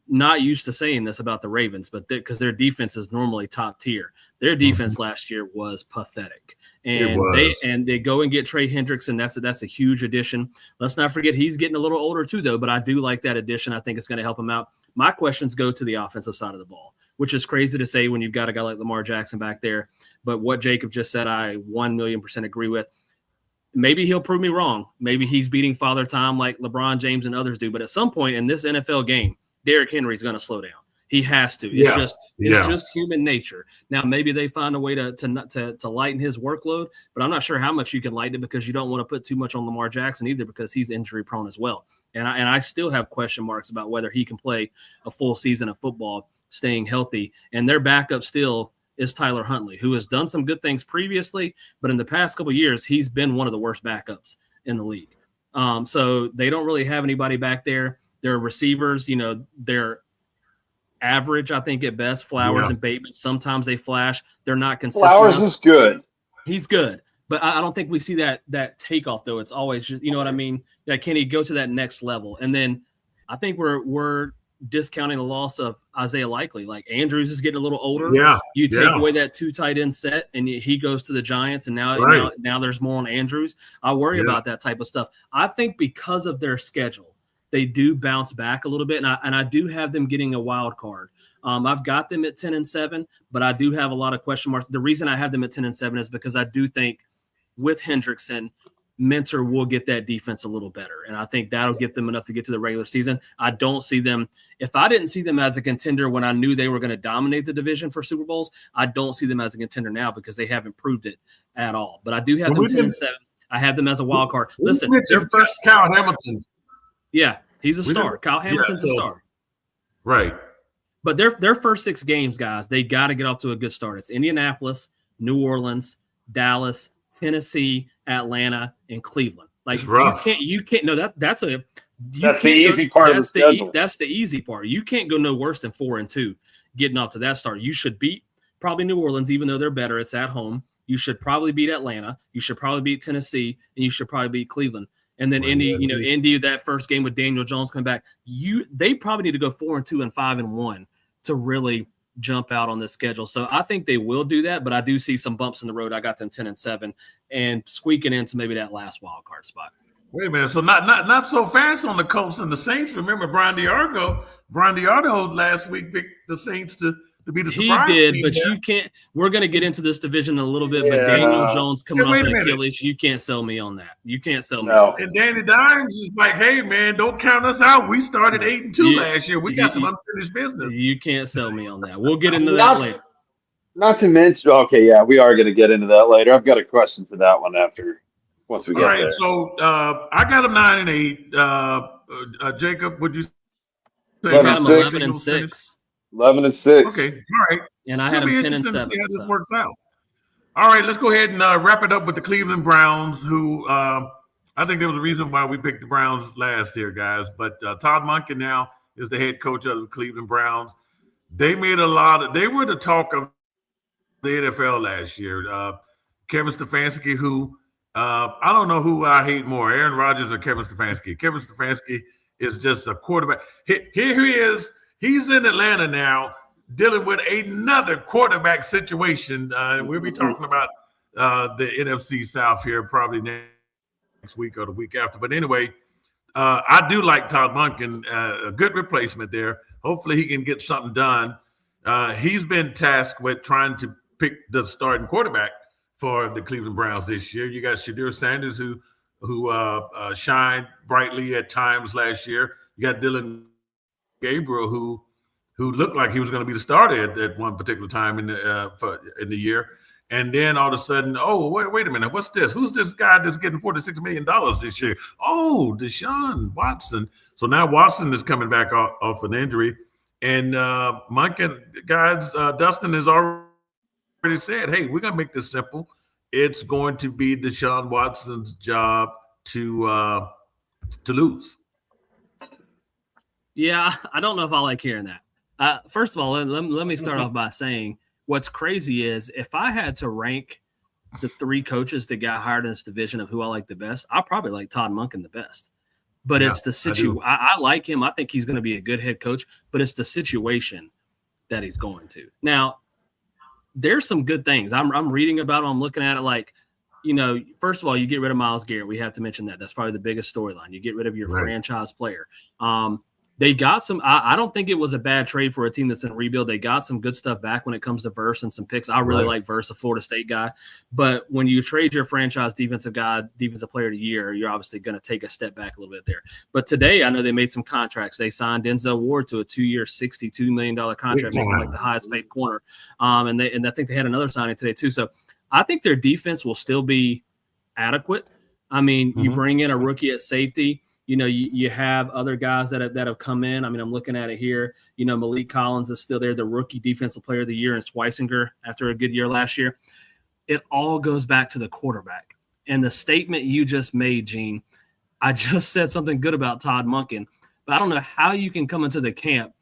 not used to saying this about the Ravens, but because their defense is normally top tier. Their defense last year was pathetic. And they go and get Trey Hendrickson. That's a huge addition. Let's not forget he's getting a little older too, though. But I do like that addition. I think it's going to help him out. My questions go to the offensive side of the ball, which is crazy to say when you've got a guy like Lamar Jackson back there. But what Jacob just said, I 1,000,000% agree with. Maybe he'll prove me wrong. Maybe he's beating Father Time like LeBron James and others do. But at some point in this NFL game, Derrick Henry is going to slow down. He has to. It's just human nature. Now, maybe they find a way to lighten his workload, but I'm not sure how much you can lighten it because you don't want to put too much on Lamar Jackson either because he's injury prone as well. And I still have question marks about whether he can play a full season of football, staying healthy. And their backup still is Tyler Huntley, who has done some good things previously, but in the past couple of years, he's been one of the worst backups in the league. So they don't really have anybody back there. Their receivers, they're average, I think, at best. Flowers and Bateman, sometimes they flash. They're not consistent.
Flowers is good.
He's good. But I don't think we see that takeoff, though. It's always just, you know what I mean? That can he go to that next level? And then I think we're discounting the loss of Isaiah Likely. Like Andrews is getting a little older.
Yeah.
You take away that 2 tight end set and he goes to the Giants and now there's more on Andrews. I worry about that type of stuff. I think because of their schedule, they do bounce back a little bit, and I do have them getting a wild card. I've got them at 10-7, but I do have a lot of question marks. The reason I have them at 10-7 is because I do think with Hendrickson, Minter will get that defense a little better, and I think that'll get them enough to get to the regular season. I don't see them – if I didn't see them as a contender when I knew they were going to dominate the division for Super Bowls, I don't see them as a contender now because they haven't proved it at all. But I do have them 10-7. I have them as a wild card. Listen, their first –
Kyle Hamilton.
Yeah, he's a star. Kyle Hamilton's a star.
Right.
But their first 6 games, guys, they got to get off to a good start. It's Indianapolis, New Orleans, Dallas, Tennessee, Atlanta, and Cleveland. Like you can't. No, that's the
easy part of the schedule.
That's the easy part. You can't go no worse than 4-2 getting off to that start. You should beat probably New Orleans, even though they're better. It's at home. You should probably beat Atlanta. You should probably beat Tennessee, and you should probably beat Cleveland. And then Indy, that first game with Daniel Jones coming back, they probably need to go 4-2 and 5-1 to really jump out on this schedule. So I think they will do that, but I do see some bumps in the road. I got them 10-7 and squeaking into maybe that last wild card spot.
Wait a minute. So not so fast on the Colts and the Saints. Remember Brian DiArgo last week picked the Saints to be the surprise.
He did,
team
but
there.
You can't. We're going to get into this division in a little bit, but Daniel Jones coming off an Achilles, you can't sell me on that. You can't sell me.
No.
And Danny Dimes is like, hey, man, don't count us out. We started 8-2 last year. We got some unfinished business.
You can't sell me on that. We'll get into that later.
Not to mention, we are going to get into that later. I've got a question for that one once we get there. All right,
so I got them 9-8. Jacob, would you say?
I got them 11-6.
11-6.
Okay, all right.
And I had them 10-7.
See how this works out. All right, let's go ahead and wrap it up with the Cleveland Browns, who I think there was a reason why we picked the Browns last year, guys. But Todd Monken now is the head coach of the Cleveland Browns. They made they were the talk of the NFL last year. Kevin Stefanski, who I don't know who I hate more, Aaron Rodgers or Kevin Stefanski. Kevin Stefanski is just a quarterback. Here he is. He's in Atlanta now dealing with another quarterback situation. And we'll be talking about the NFC South here probably next week or the week after. But anyway, I do like Todd Monken, a good replacement there. Hopefully he can get something done. He's been tasked with trying to pick the starting quarterback for the Cleveland Browns this year. You got Shadir Sanders, who shined brightly at times last year. You got Dylan Gabriel, who looked like he was going to be the starter at one particular time in the year. And then all of a sudden, oh, wait a minute, what's this? Who's this guy that's getting $46 million this year? Oh, Deshaun Watson. So now Watson is coming back off an injury. And Monken, guys, Dustin has already said, hey, we're going to make this simple. It's going to be Deshaun Watson's job to lose.
Yeah, I don't know if I like hearing that. First of all, let me start off by saying what's crazy is if I had to rank the three coaches that got hired in this division of who I like the best, I probably like Todd Monken the best. But it's the situation. I like him. I think he's going to be a good head coach, but it's the situation that he's going to. Now, there's some good things. I'm reading about it. I'm looking at it like, first of all, you get rid of Myles Garrett. We have to mention that. That's probably the biggest storyline. You get rid of your franchise player. They got some – I don't think it was a bad trade for a team that's in rebuild. They got some good stuff back when it comes to Verse and some picks. I really like Verse, a Florida State guy. But when you trade your franchise defensive player of the year, you're obviously going to take a step back a little bit there. But today I know they made some contracts. They signed Denzel Ward to a 2-year, $62 million contract, making him like the highest paid corner. And I think they had another signing today too. So I think their defense will still be adequate. I mean, you bring in a rookie at safety. You have other guys that have come in. I mean, I'm looking at it here. Malik Collins is still there, the rookie defensive player of the year, and Schweisinger after a good year last year. It all goes back to the quarterback. And the statement you just made, Gene, I just said something good about Todd Monken, but I don't know how you can come into the camp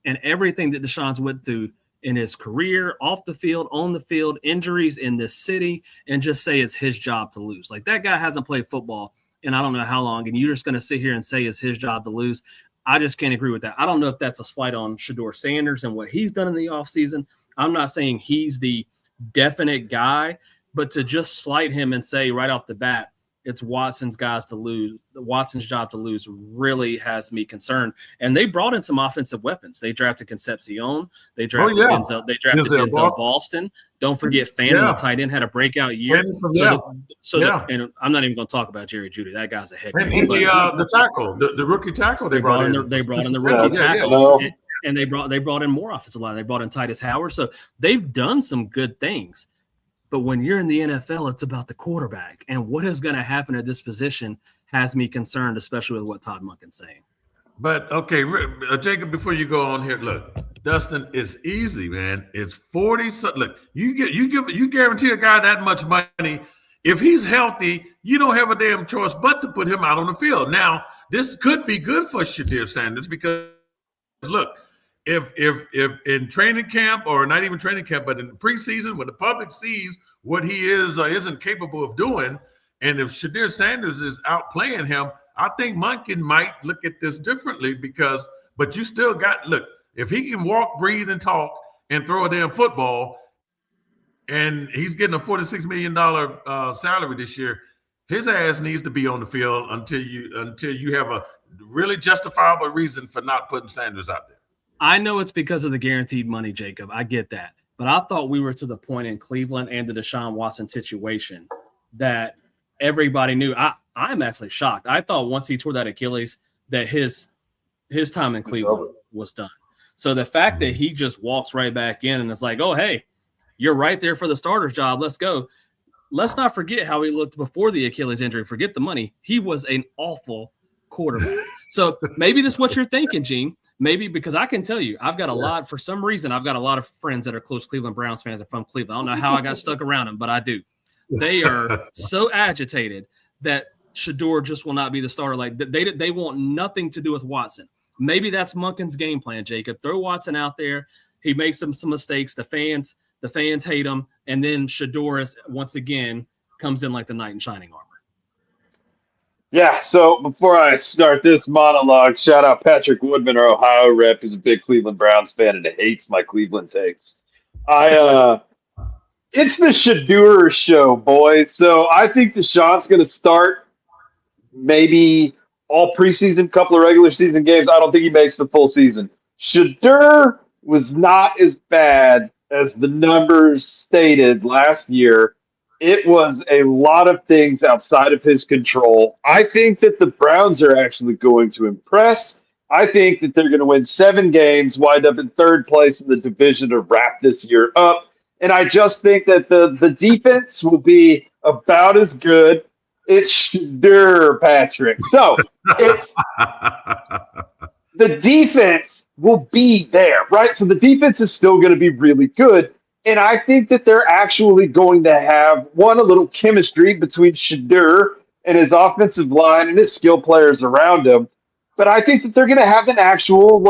and everything that Deshaun's went through in his career, off the field, on the field, injuries in this city, and just say it's his job to lose. Like, that guy hasn't played football and I don't know how long, and you're just going to sit here and say it's his job to lose. I just can't agree with that. I don't know if that's a slight on Shedeur Sanders and what he's done in the offseason. I'm not saying he's the definite guy, but to just slight him and say right off the bat, it's Watson's job to lose really has me concerned. And they brought in some offensive weapons. They drafted Concepcion. They drafted Denzel. They drafted Denzel Boston. Don't forget Fannin, the tight end, had a breakout year. And I'm not even going to talk about Jerry Jeudy. That guy's a head coach.
And the tackle, the rookie tackle they brought in.
They brought in the rookie tackle. And they brought in more offensive line. They brought in Titus Howard. So they've done some good things. But when you're in the NFL, it's about the quarterback. And what is going to happen at this position has me concerned, especially with what Todd Monken's saying.
But, okay, Jacob, before you go on here, look, Dustin, it's easy, man. It's 40. Look, you guarantee a guy that much money. If he's healthy, you don't have a damn choice but to put him out on the field. Now, this could be good for Shedeur Sanders because, look, if in training camp, or not even training camp, but in the preseason, when the public sees what he is or isn't capable of doing, and if Shedeur Sanders is outplaying him, I think Monken might look at this differently but you still got, look, if he can walk, breathe, and talk and throw a damn football, and he's getting a $46 million salary this year, his ass needs to be on the field until you have a really justifiable reason for not putting Sanders out there.
I know it's because of the guaranteed money, Jacob. I get that. But I thought we were to the point in Cleveland and the Deshaun Watson situation that everybody knew. I'm actually shocked. I thought once he tore that Achilles that his time in Cleveland was done. So the fact that he just walks right back in and it's like, oh, hey, you're right there for the starter's job. Let's go. Let's not forget how he looked before the Achilles injury. Forget the money. He was an awful quarterback. So maybe that's what you're thinking, Gene. Maybe because I can tell you, I've got a lot, for some reason, I've got a lot of friends that are close Cleveland Browns fans and from Cleveland. I don't know how I got stuck around them, but I do. They are so agitated that Shedeur just will not be the starter. Like they want nothing to do with Watson. Maybe that's Monken's game plan, Jacob. Throw Watson out there. He makes some mistakes. The fans hate him. And then Shedeur once again comes in like the knight in shining armor.
Yeah, so before I start this monologue, shout out Patrick Woodman, our Ohio rep, who's a big Cleveland Browns fan and hates my Cleveland takes. It's the Shedeur show, boys. So I think Deshaun's going to start maybe all preseason, couple of regular season games. I don't think he makes the full season. Shadur was not as bad as the numbers stated last year. It was a lot of things outside of his control. I think that the Browns are actually going to impress. I think that they're going to win 7 games, wind up in 3rd place in the division to wrap this year up. And I just think that the defense will be about as good. It's Shadur, Patrick. So it's the defense will be there, right? So the defense is still going to be really good. And I think that they're actually going to have, a little chemistry between Shadur and his offensive line and his skill players around him. But I think that they're going to have an actual,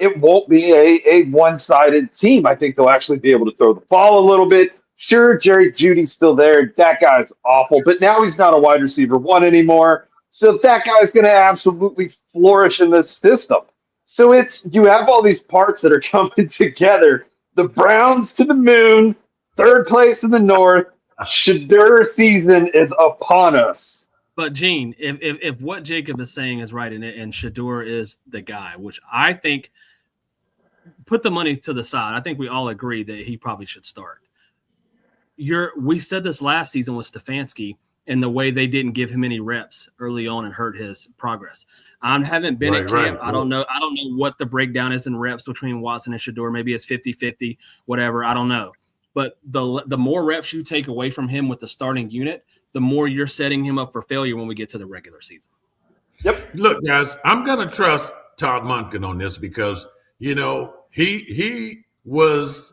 it won't be a one-sided team. I think they'll actually be able to throw the ball a little bit. Sure, Jerry Jeudy's still there. That guy's awful. But now he's not a wide receiver 1 anymore. So that guy's going to absolutely flourish in this system. So you have all these parts that are coming together. The Browns to the moon, 3rd place in the North. Shadur season is upon us.
But Gene, if what Jacob is saying is right, and Shadur is the guy, which I think, put the money to the side, I think we all agree that he probably should start. We said this last season with Stefanski and the way they didn't give him any reps early on and hurt his progress. I haven't been at camp. Right. I don't know what the breakdown is in reps between Watson and Shadur. Maybe it's 50-50, whatever. I don't know. But the more reps you take away from him with the starting unit, the more you're setting him up for failure when we get to the regular season.
Yep.
Look, guys, I'm going to trust Todd Monken on this because, he was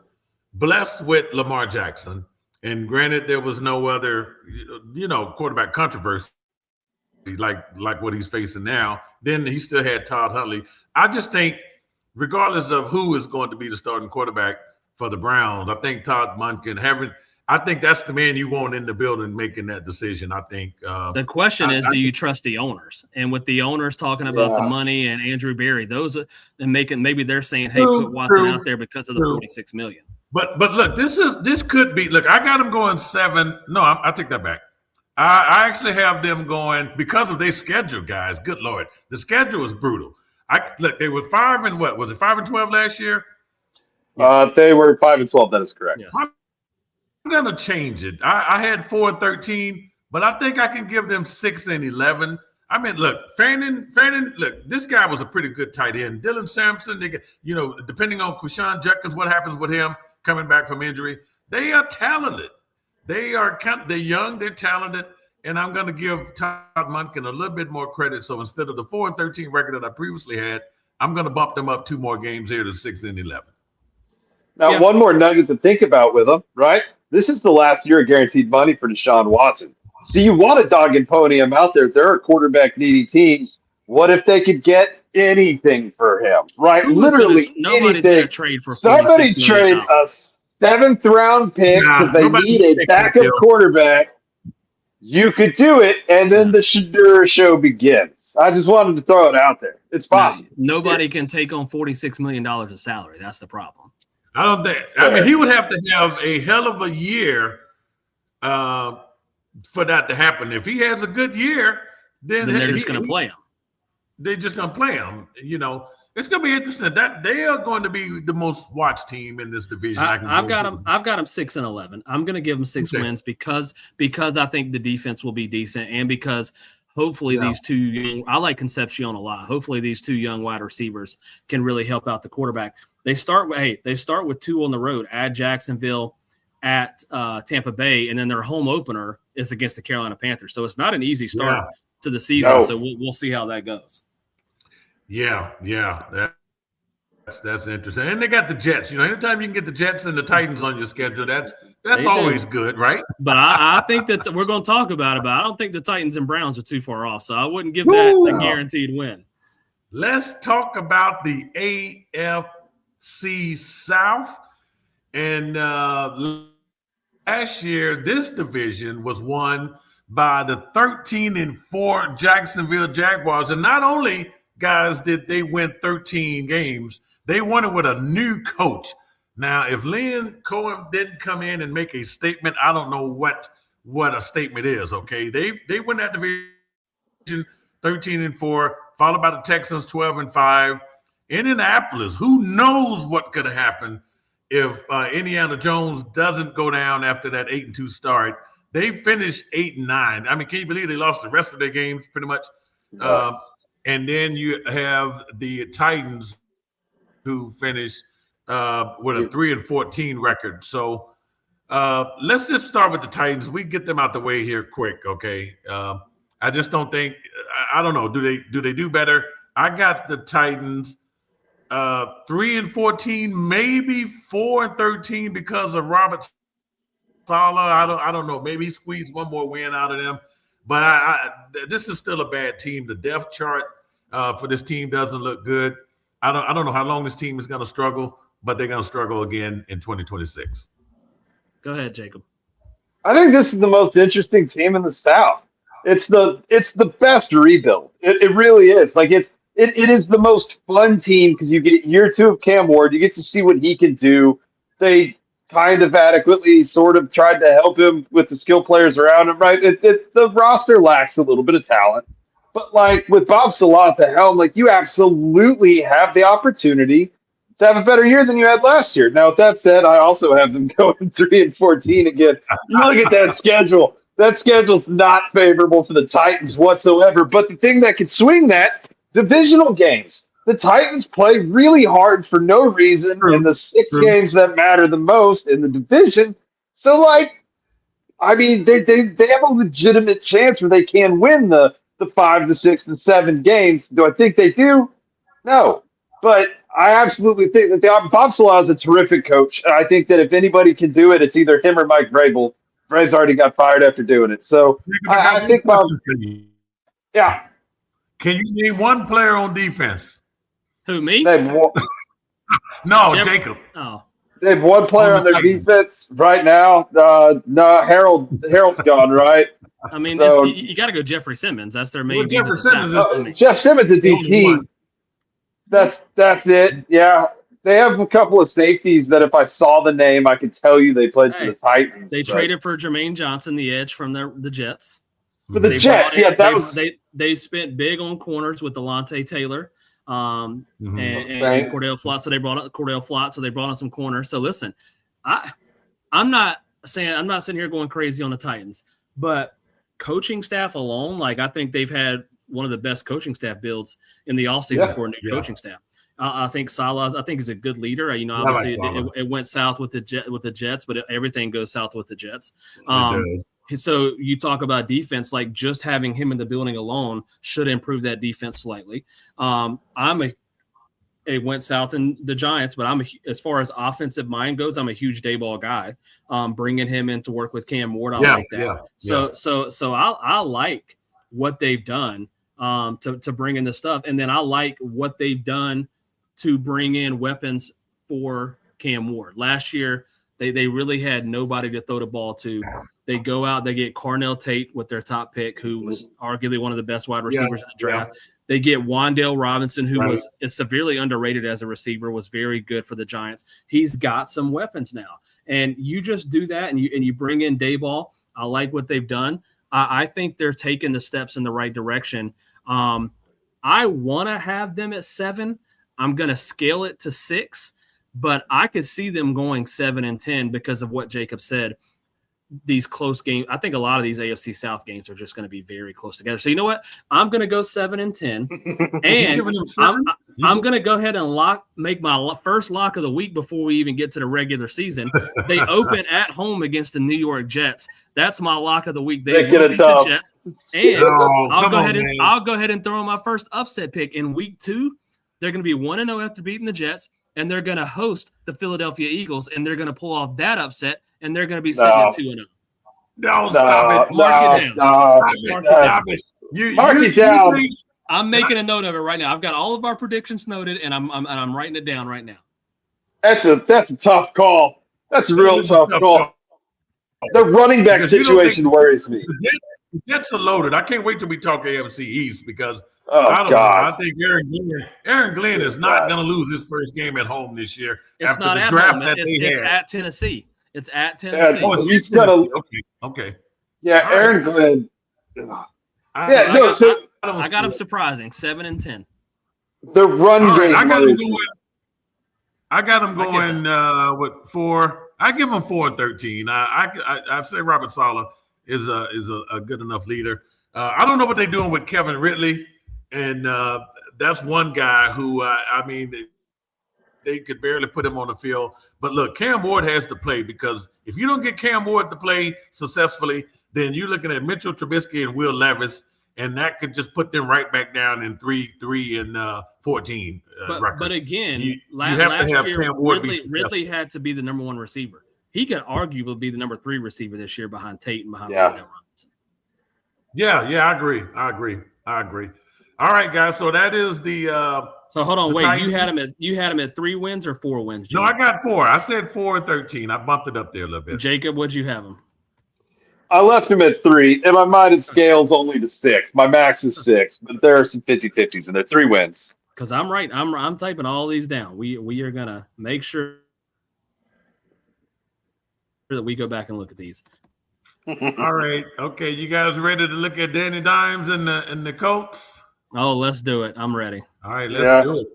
blessed with Lamar Jackson. And granted, there was no other, quarterback controversy like what he's facing now. Then he still had Todd Huntley. I just think, regardless of who is going to be the starting quarterback for the Browns, I think Todd Monken I think that's the man you want in the building making that decision. I think
the question is, do you trust the owners? And with the owners talking about the money and Andrew Berry, maybe they're saying, hey, put Watson out there because of the $46 million.
But look, this could be. Look, I got them going 7. No, I take that back. I actually have them going because of their schedule, guys. Good Lord, the schedule is brutal. They were 5 and what was it? 5 and 12 last year.
Yes. They were 5 and 12. That is correct. Yes.
I'm gonna change it. I had 4 and 13, but I think I can give them 6 and 11. I mean, look, Fannin, look, this guy was a pretty good tight end. Dylan Sampson, depending on Kushan Judkins, what happens with him coming back from injury, they are talented. They're young, they're talented, and I'm going to give Todd Monken a little bit more credit. So instead of the 4 and 13 record that I previously had, I'm going to bump them up 2 more games here to 6 and 11.
Now, one more nugget to think about with them, right? This is the last year of guaranteed money for Deshaun Watson. So you want to dog and pony him out there. If there are quarterback-needy teams, what if they could get anything for him, right? Literally
nobody's
anything.
Trade for
somebody trade a 7th-round pick because they need a backup quarterback. You could do it, and then the Shadur show begins. I just wanted to throw it out there. It's possible.
Nobody can take on $46 million of salary. That's the problem.
I don't think. I mean, he would have to have a hell of a year for that to happen. If he has a good year, then
they're just going to play him.
They're just going to play him. It's going to be interesting. That they are going to be the most watched team in this division.
I've got them 6 and 11. I'm going to give them 6 wins because I think the defense will be decent and because hopefully these 2 young. I like Concepcion a lot. Hopefully these 2 young wide receivers can really help out the quarterback. They start with 2 on the road at Jacksonville, at Tampa Bay, and then their home opener is against the Carolina Panthers. So it's not an easy start to the season. No. So we'll see how that goes.
Yeah, that's interesting. And they got the Jets. Anytime you can get the Jets and the Titans on your schedule, that's always good, right?
But I think that we're going to talk about it. But I don't think the Titans and Browns are too far off. So I wouldn't give that a guaranteed win.
Let's talk about the AFC South. And last year, this division was won by the 13-4 Jacksonville Jaguars. And not only, guys, did they win 13 games, they won it with a new coach. Now, if Lynn Cohen didn't come in and make a statement, I don't know what a statement is, okay? They win that division 13-4, followed by the Texans, 12-5. Indianapolis, who knows what could have happened if Indiana Jones doesn't go down after that 8-2 start. They finished 8-9. I mean, can you believe they lost the rest of their games pretty much?
Yes.
And then you have the Titans, who finished with a 3-14 record. So let's just start with the Titans. We get them out the way here quick, okay? I just don't think. I don't know. Do they do better? I got the Titans 3-14, maybe 4-13 because of Robert Saleh. I don't know. Maybe he squeezed one more win out of them. But this is still a bad team. The depth chart for this team doesn't look good. I don't know how long this team is going to struggle, but they're going to struggle again in 2026. Go
ahead, Jacob.
I think this is the most interesting team in the South. It's the best rebuild. It really is. Like it is the most fun team because you get year 2 of Cam Ward. You get to see what he can do. They kind of adequately sort of tried to help him with the skill players around him, right? The roster lacks a little bit of talent. But, like, with Bob Salah at the helm, like, you absolutely have the opportunity to have a better year than you had last year. Now, with that said, I also have them going 3-14 again. You look at that schedule. That schedule's not favorable for the Titans whatsoever. But the thing that could swing that, divisional games. The Titans play really hard for no reason in the 6 games that matter the most in the division. So, like, I mean, they have a legitimate chance where they can win the 5, the 6, the 7 games. Do I think they do? No. But I absolutely think that Bob Salah is a terrific coach. I think that if anybody can do it, it's either him or Mike Vrabel. Vrabel's already got fired after doing it. So I think Bob. Yeah.
Can you name one player on defense?
Who, me?
No, Jacob.
Oh.
They have one player on their defense right now. No, Harold's gone, right?
I mean, so, you got to go Jeffrey Simmons. That's their main defense.
Jeff Simmons is DT. That's it. Yeah. They have a couple of safeties that if I saw the name, I could tell you they played for the Titans.
They traded for Jermaine Johnson, the edge from the Jets.
For the Jets,
they spent big on corners with Delonte Taylor and Cordell Flott. So they brought up Cordell Flott. So they brought on some corners. So listen, I'm not sitting here going crazy on the Titans, but coaching staff alone, like I think they've had one of the best coaching staff builds in the offseason for a new coaching staff. I think Saleh, is a good leader. You know, obviously it went south with the Jets, but everything goes south with the Jets. So you talk about defense, like just having him in the building alone should improve that defense slightly. It went south in the Giants, but as far as offensive mind goes, I'm a huge Dayball guy. Bringing him in to work with Cam Ward, I like that. So I like what they've done to bring in this stuff, and then I like what they've done to bring in weapons for Cam Ward. Last year, they really had nobody to throw the ball to. They go out, they get Carnell Tate with their top pick, who was arguably one of the best wide receivers in the draft. They get Wan'Dale Robinson, who is severely underrated as a receiver, was very good for the Giants. He's got some weapons now. And you just do that and you bring in Dayball. I like what they've done. I think they're taking the steps in the right direction. I want to have them at 7. I'm going to scale it to 6, but I could see them going 7-10 because of what Jacob said. These close games, I think a lot of these AFC South games are just going to be very close together. So you know what? I'm going to go 7-10, and I'm going to go ahead and make my first lock of the week before we even get to the regular season. They open at home against the New York Jets. That's my lock of the week. They will beat the Jets, and I'll go ahead and throw in my first upset pick in week 2. They're going to be 1-0 after beating the Jets, and they're going to host the Philadelphia Eagles, and they're going to pull off that upset, and they're going to be sitting at 2-0.
No, stop it.
Mark it down.
Mark it down.
I'm making a note of it right now. I've got all of our predictions noted, and I'm writing it down right now.
That's a tough call. That's a real tough call. The running back situation worries me.
The Jets are loaded. I can't wait till we talk AFC East because
I don't know.
I think Aaron Glenn is not going to lose his first game at home this year.
It's
after
not
the
at
draft
home.
that
It's at Tennessee. It's at Tennessee.
He's gonna.
Okay.
Yeah, Aaron Glenn.
I got them surprising 7-10.
The run game.
I got them going with 4. I give them 4 and 13. I say Robert Saleh is a good enough leader. I don't know what they're doing with Kevin Ridley, and that's one guy who they could barely put him on the field. But look, Cam Ward has to play, because if you don't get Cam Ward to play successfully, then you're looking at Mitchell Trubisky and Will Levis, and that could just put them right back down in 3 and 14.
But again, last year Ridley had to be the number 1 receiver. He could arguably be the number 3 receiver this year behind Tate and behind Robinson.
Yeah, I agree. All right, guys. So that is the.
So hold on, wait. Titans. You had him at 3 wins or 4 wins? Jacob?
No, I got 4. I said 4 and 13. I bumped it up there a little bit.
Jacob, what'd you have him?
I left him at 3. In my mind, it scales only to 6. My max is 6, but there are some 50-50s in there. 3 wins.
Because I'm right. I'm typing all these down. We are gonna make sure that we go back and look at these.
All right. Okay, you guys ready to look at Danny Dimes and the Colts?
Oh, let's do it. I'm ready.
All right, let's do it.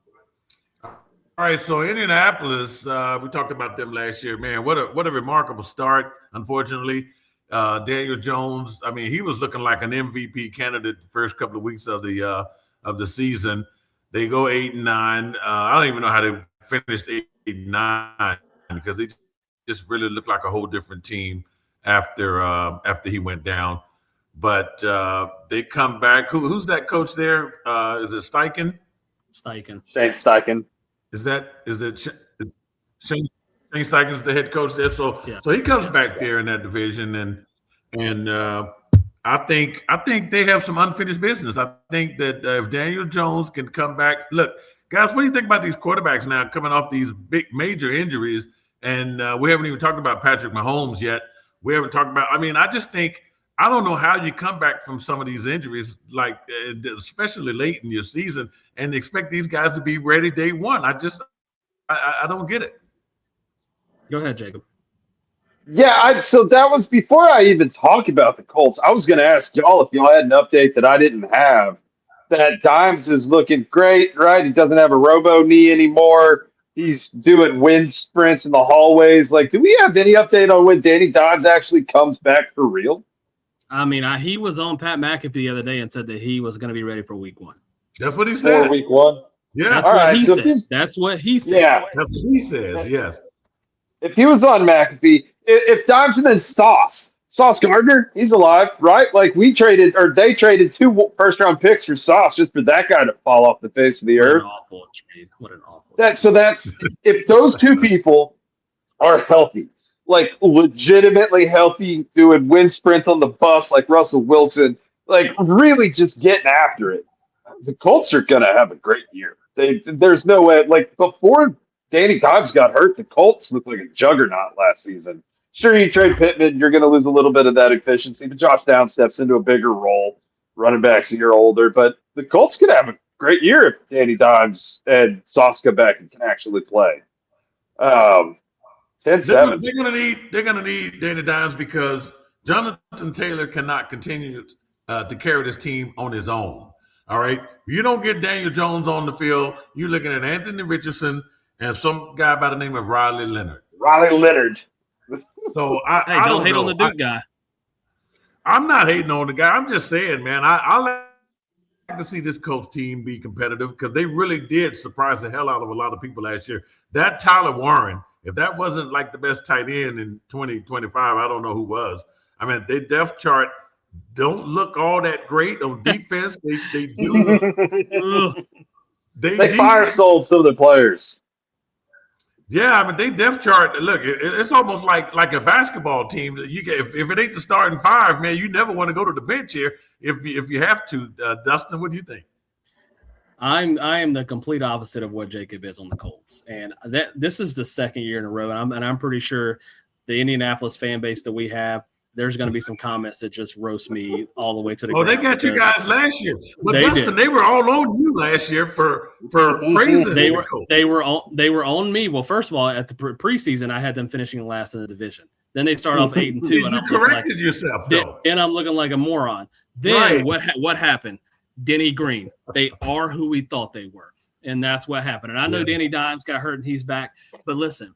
All right, so Indianapolis, we talked about them last year. Man, what a remarkable start. Unfortunately, Daniel Jones, he was looking like an MVP candidate the first couple of weeks of the season. They go 8-9. I don't even know how they finished 8-9, because they just really looked like a whole different team after he went down. But they come back. Who's that coach there? Is it Steichen?
Shane
Steichen.
Is it Shane Steichen's the head coach there? So he comes back there in that division, and I think they have some unfinished business. I think that if Daniel Jones can come back, look, guys, what do you think about these quarterbacks now coming off these big major injuries? And we haven't even talked about Patrick Mahomes yet. We haven't talked about. I just think. I don't know how you come back from some of these injuries, like especially late in your season, and expect these guys to be ready day one. I don't get it.
Go ahead, Jacob.
Yeah, so that was before I even talk about the Colts. I was going to ask y'all if y'all had an update that I didn't have. That Dimes is looking great, right? He doesn't have a robo knee anymore. He's doing wind sprints in the hallways. Like, do we have any update on when Danny Dimes actually comes back for real?
He was on Pat McAfee the other day and said that he was going to be ready for week 1.
That's what he said.
For week 1?
Yeah.
That's what he said.
Yeah.
That's what he says, yes.
If he was on McAfee, if Dimes and then Sauce Gardner, he's alive, right? Like they traded 2 first-round picks for Sauce just for that guy to fall off the face of the earth.
What an awful
That's if those 2 people are healthy, like legitimately healthy, doing wind sprints on the bus like Russell Wilson, like really just getting after it, the Colts are going to have a great year. There's no way. Like before Danny Dimes got hurt, the Colts looked like a juggernaut last season. Sure, you trade Pittman, you're going to lose a little bit of that efficiency, but Josh Downs steps into a bigger role. Running backs a year older, but the Colts could have a great year if Danny Dimes and Sauce come back and can actually play. 10-7.
They're gonna need Danny Dimes, because Jonathan Taylor cannot continue to carry this team on his own. All right. If you don't get Daniel Jones on the field, you're looking at Anthony Richardson and some guy by the name of Riley Leonard. So I
don't hate on the Duke guy.
I'm not hating on the guy. I'm just saying, man, I like to see this Colts team be competitive, because they really did surprise the hell out of a lot of people last year. That Tyler Warren, if that wasn't like the best tight end in 2025, I don't know who was. Their depth chart don't look all that great on defense. They do.
They fire sold some of the players.
Yeah, they depth chart. Look, it's almost like a basketball team. That you get if it ain't the starting 5, man, you never want to go to the bench here if you have to. Dustin, what do you think?
I am the complete opposite of what Jacob is on the Colts, and this is the second year in a row, and I'm pretty sure the Indianapolis fan base that we have, there's going to be some comments that just roast me all the way to the ground.
They got you guys last year. But Dustin, they were all on you last year for praising.
They were on me. Well, first of all, at the preseason, I had them finishing last in the division. Then they start off 8-2, and
you corrected yourself, though.
And I'm looking like a moron. Then what happened? Denny Green. They are who we thought they were. And that's what happened. And I know Danny Dimes got hurt and he's back. But listen,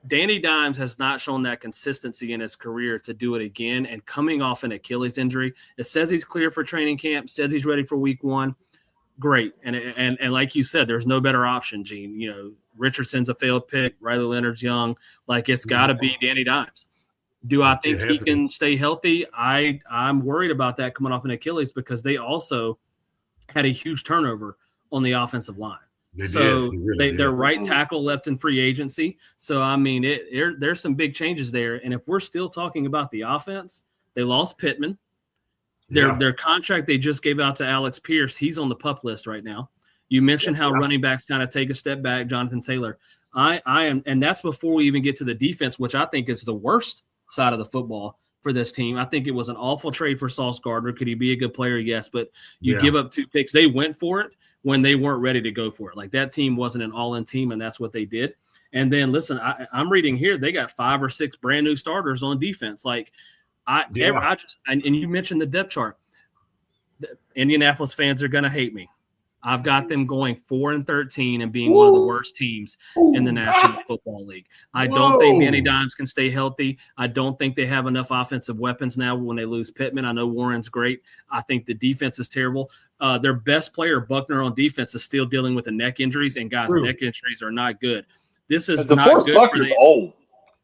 Danny Dimes has not shown that consistency in his career to do it again. And coming off an Achilles injury, it says he's clear for training camp, says he's ready for week 1. Great. And like you said, there's no better option, Gene. You know, Richardson's a failed pick. Riley Leonard's young. Like, it's got to be Danny Dimes. Do I think he can stay healthy? I'm worried about that coming off an Achilles because they also had a huge turnover on the offensive line. Their right tackle left in free agency. So, I mean, there's some big changes there. And if we're still talking about the offense, they lost Pittman. Their contract they just gave out to Alex Pierce, he's on the PUP list right now. You mentioned how running backs kind of take a step back, Jonathan Taylor. I am, and that's before we even get to the defense, which I think is the worst side of the football for this team. I think it was an awful trade for Sauce Gardner. Could he be a good player? Yes, but you give up 2 picks. They went for it when they weren't ready to go for it. Like, that team wasn't an all-in team, and that's what they did. And then, listen, I'm reading here, they got 5 or 6 brand new starters on defense. Like, and you mentioned the depth chart. The Indianapolis fans are going to hate me. I've got them going 4-13 and being one of the worst teams in the National Football League. I don't think Danny Dimes can stay healthy. I don't think they have enough offensive weapons now when they lose Pittman. I know Warren's great. I think the defense is terrible. Their best player, Buckner, on defense is still dealing with the neck injuries, and guys, neck injuries are not good. This is not good.
Buckner's old.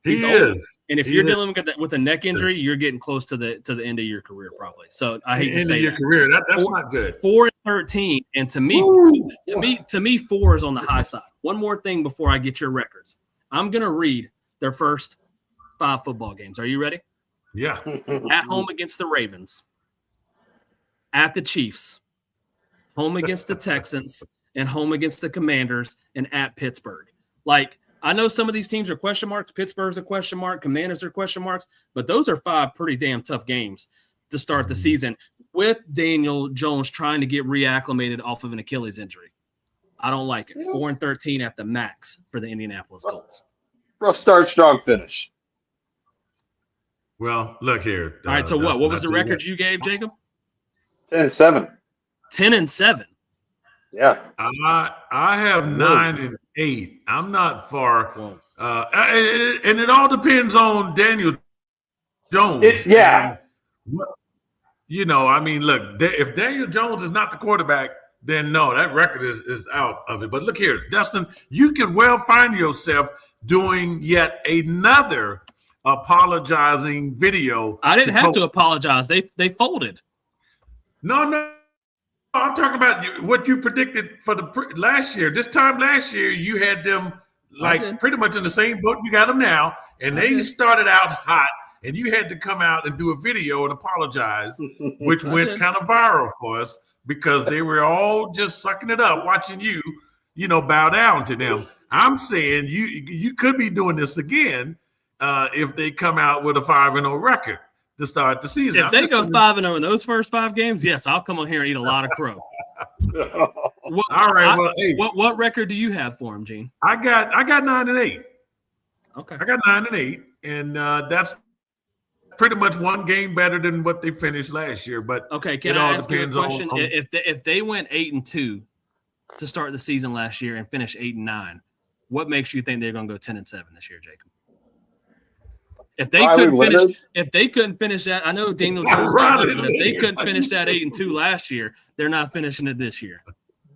He's
old.
Is.
And if you're dealing with a neck injury, you're getting close to the end of your career, probably. So I hate to say
your career. That's not good.
4-13, and to me, 4 is on the high side. One more thing before I get your records. I'm gonna read their first 5 football games. Are you ready?
Yeah.
At home against the Ravens, at the Chiefs, home against the Texans, and home against the Commanders, and at Pittsburgh. Like, I know some of these teams are question marks. Pittsburgh's a question mark. Commanders are question marks. But those are 5 pretty damn tough games to start the season with Daniel Jones trying to get reacclimated off of an Achilles injury. I don't like it. 4-13 at the max for the Indianapolis Colts.
Rough start, strong finish.
Well, look here.
All right, so what was the record you gave, Jacob?
10-7.
10-7.
Yeah.
I have 9-8. I'm not far. And it all depends on Daniel Jones. I mean, look, if Daniel Jones is not the quarterback, then no, that record is out of it. But look here, Dustin, you could well find yourself doing yet another apologizing video.
I didn't have to apologize. They folded.
No. I'm talking about what you predicted for the last year. This time last year, you had them pretty much in the same boat you got them now, and they started out hot, and you had to come out and do a video and apologize, which went kind of viral for us because they were all just sucking it up, watching you, bow down to them. I'm saying you could be doing this again if they come out with a 5-0 record to start the season.
If they go 5-0 in those first 5 games, yes, I'll come on here and eat a lot of crow.
All right.
What record do you have for him, Gene?
I got 9-8.
Okay.
I got 9-8, and that's pretty much one game better than what they finished last year. But
okay, can I ask you a question? If they went 8-2 to start the season last year and finish 8-9, what makes you think they're going to go 10-7 this year, Jacob? If they couldn't finish that, I know Daniel Jones, but if they couldn't finish that 8-2 last year, they're not finishing it this year.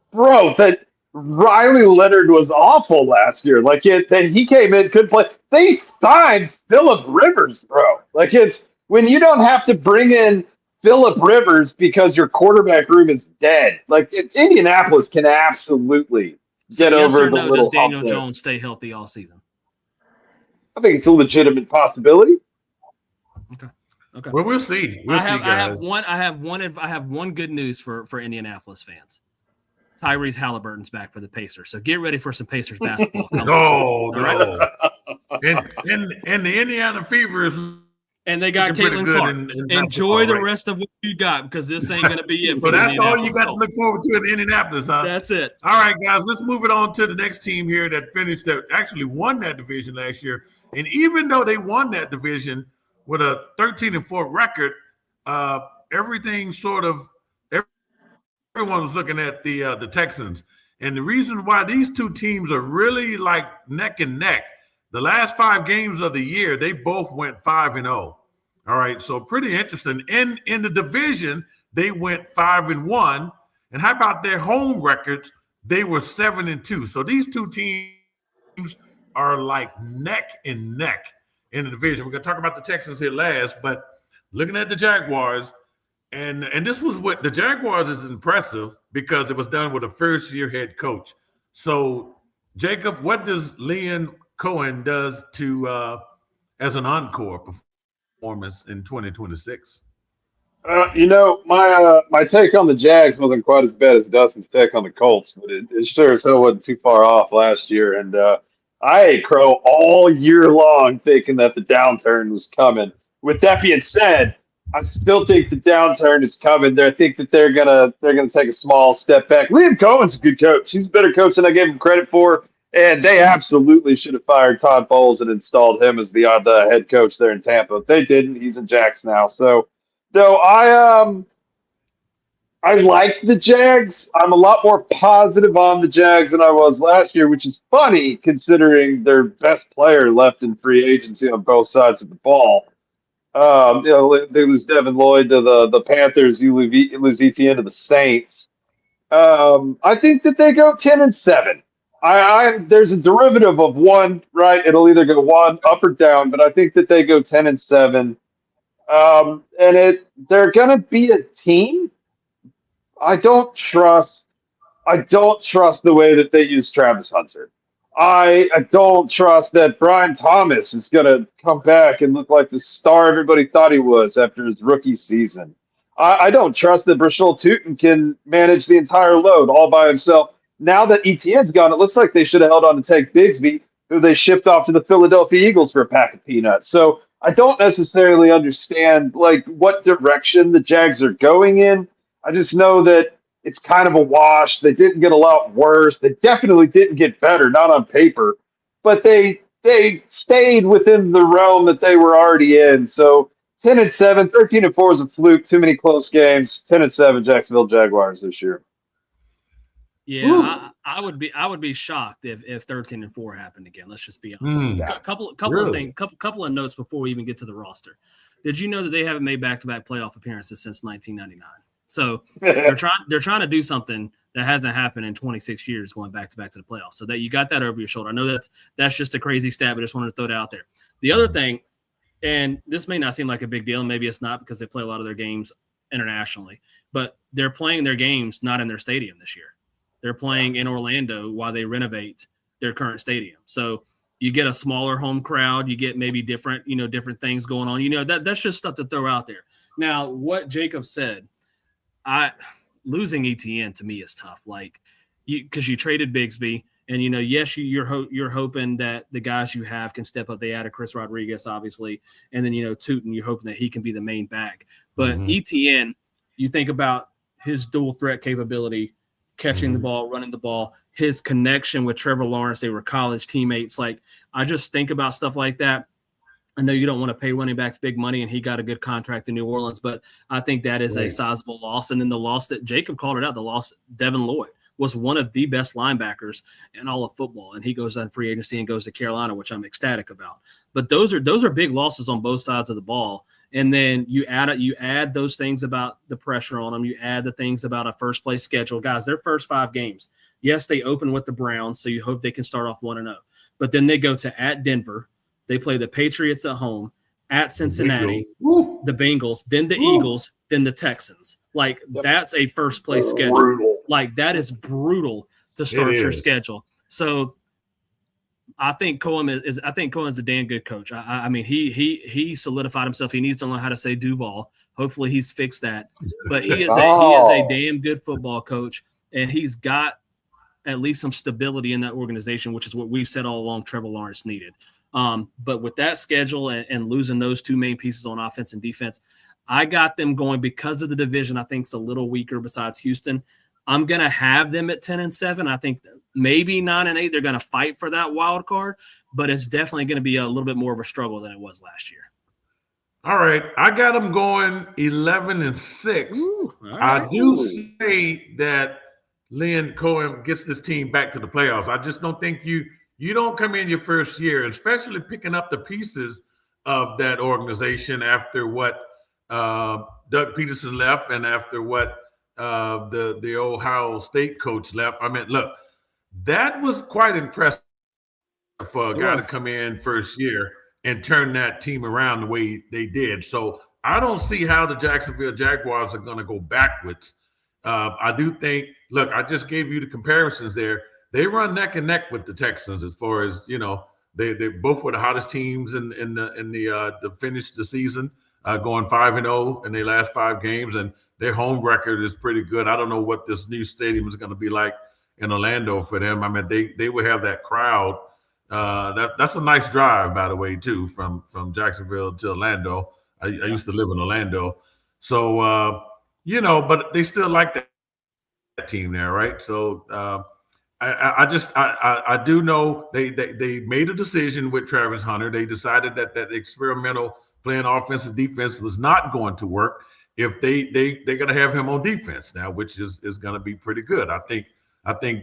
Bro, that Riley Leonard was awful last year. Like he came in, couldn't play. They signed Phillip Rivers, bro. Like, it's when you don't have to bring in Phillip Rivers because your quarterback room is dead. Like, Indianapolis can absolutely get over the little.
Does Daniel Jones stay healthy all season?
I think it's a legitimate possibility.
Okay.
Well, we'll see.
I have one good news for Indianapolis fans. Tyrese Halliburton's back for the Pacers, so get ready for some Pacers basketball.
No. And the Indiana Fever is.
And they got Caitlin Clark. Enjoy the rest of what you got, because this ain't going to be it.
But that's all you got to look forward to in Indianapolis, huh?
That's it.
All right, guys, let's move it on to the next team here that actually won that division last year. And even though they won that division with a 13-4 record, everything sort of everyone was looking at the Texans. And the reason why these two teams are really like neck and neck, the last 5 games of the year, they both went 5-0. All right, so pretty interesting. In the division, they went 5-1. And how about their home records? They were 7-2. So these two teams are like neck and neck in the division. We're going to talk about the Texans here last, but looking at the Jaguars, and this was what the Jaguars is impressive because it was done with a first-year head coach. So, Jacob, what does Liam Cohen does to as an encore performance in 2026?
My take on the Jags wasn't quite as bad as Dustin's take on the Colts, but it sure as hell wasn't too far off last year. And I ate crow all year long thinking that the downturn was coming. With that being said, I still think the downturn is coming. I think that they're gonna take a small step back. Liam Cohen's a good coach. He's a better coach than I gave him credit for, and they absolutely should have fired Todd Bowles and installed him as the head coach there in Tampa. They didn't. He's in Jax now. So, no, I like the Jags. I'm a lot more positive on the Jags than I was last year, which is funny considering their best player left in free agency on both sides of the ball. They lose Devin Lloyd to the Panthers. You lose ETN to the Saints. I think that they go 10-7. There's a derivative of one, right? It'll either go one up or down, but I think that they go 10-7. They're gonna be a team. I don't trust the way that they use Travis Hunter. I don't trust that Brian Thomas is going to come back and look like the star everybody thought he was after his rookie season. I don't trust that Brashul Tootin can manage the entire load all by himself. Now that ETN's gone, it looks like they should have held on to Tank Bigsby, who they shipped off to the Philadelphia Eagles for a pack of peanuts. So I don't necessarily understand like what direction the Jags are going in. I just know that it's kind of a wash. They didn't get a lot worse. They definitely didn't get better, not on paper, but they stayed within the realm that they were already in. So 10-7, 13-4 is a fluke. Too many close games. 10-7, Jacksonville Jaguars this year.
Yeah, I would be shocked if 13-4 happened again. Let's just be honest. Couple of notes before we even get to the roster. Did you know that they haven't made back-to-back playoff appearances since 1999? So they're trying to do something that hasn't happened in 26 years, going back to the playoffs. So that you got that over your shoulder. I know that's just a crazy stat, but I just wanted to throw that out there. The other thing, and this may not seem like a big deal, and maybe it's not because they play a lot of their games internationally, but they're playing their games not in their stadium this year. They're playing in Orlando while they renovate their current stadium. So you get a smaller home crowd, you get maybe different things going on. That's just stuff to throw out there. Now, what Jacob said, losing ETN to me is tough. Like, because you traded Bigsby, and yes, you're hoping that the guys you have can step up. They added Chris Rodriguez, obviously, and then Tootin, you're hoping that he can be the main back. But ETN, you think about his dual threat capability, catching the ball, running the ball, his connection with Trevor Lawrence. They were college teammates. Like, I just think about stuff like that. I know you don't want to pay running backs big money, and he got a good contract in New Orleans, but I think that is a sizable loss. And then the loss that Jacob called it out, the loss, Devin Lloyd was one of the best linebackers in all of football, and he goes on free agency and goes to Carolina, which I'm ecstatic about. But those are big losses on both sides of the ball. And then you add those things about the pressure on them. You add the things about a first place schedule. Guys, their first 5 games, yes, they open with the Browns, so you hope they can start off 1-0. But then they go to at Denver. They play the Patriots at home, at Cincinnati, the Bengals, then the Eagles, then the Texans. Like, that's a first place schedule.
Brutal.
Like, that is brutal to start your schedule. So I think Cohen is a damn good coach. I mean, he solidified himself. He needs to learn how to say Duval. Hopefully he's fixed that. But he is a damn good football coach, and he's got at least some stability in that organization, which is what we've said all along Trevor Lawrence needed. But with that schedule and losing those 2 main pieces on offense and defense, I got them going because of the division. I think it's a little weaker besides Houston. I'm going to have them at 10-7. I think maybe 9-8. They're going to fight for that wild card, but it's definitely going to be a little bit more of a struggle than it was last year.
All right, I got them going 11-6.
Ooh, all
I
right.
do say that Lynn Cohen gets this team back to the playoffs. I just don't think you don't come in your first year, especially picking up the pieces of that organization after what Doug Peterson left and after what the Ohio State coach left. I mean, look, that was quite impressive for a guy to come in first year and turn that team around the way they did. So I don't see how the Jacksonville Jaguars are going to go backwards. I do think, look, I just gave you the comparisons there. They run neck and neck with the Texans as far as, they both were the hottest teams in the finish the season, going 5-0 in their last 5 games, and their home record is pretty good. I don't know what this new stadium is going to be like in Orlando for them. I mean, they will have that crowd. That's a nice drive, by the way, too, from Jacksonville to Orlando. I used to live in Orlando, so but they still like that team there, right? So I do know they made a decision with Travis Hunter. They decided that experimental playing offensive defense was not going to work if they're going to have him on defense now, which is going to be pretty good. I think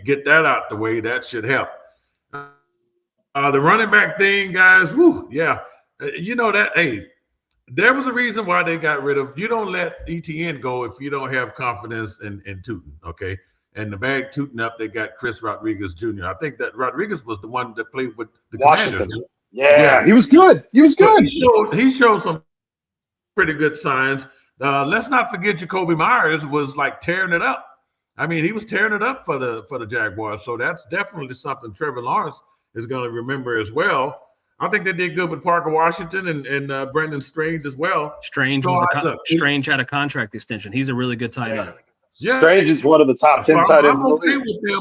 get that out the way, that should help. The running back thing, guys, yeah. There was a reason why they got rid of – you don't let ETN go if you don't have confidence in Tootin, okay? And the bag tooting up, they got Chris Rodriguez Jr. I think that Rodriguez was the one that played with the
Washington.
Commanders.
Yeah, he was good. He was good.
So he showed some pretty good signs. Let's not forget Jacoby Myers was like tearing it up. I mean, he was tearing it up for the Jaguars. So that's definitely something Trevor Lawrence is going to remember as well. I think they did good with Parker Washington and Brendan Strange as well.
Strange had a contract extension. He's a really good tight end.
Yeah. Strange is one of the top 10 tight ends in the league.
With them.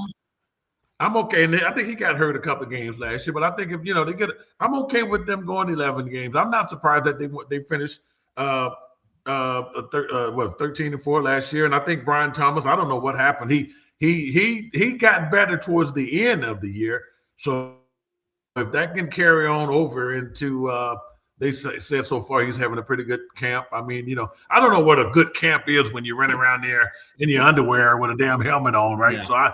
I'm okay. And I think he got hurt a couple of games last year, but I think if they get I'm okay with them going 11 games. I'm not surprised that they finished 13-4 last year. And I think Brian Thomas, I don't know what happened. He got better towards the end of the year. So if that can carry on over into they said so far he's having a pretty good camp. I mean, I don't know what a good camp is when you're running around there in your underwear with a damn helmet on, right? Yeah. So I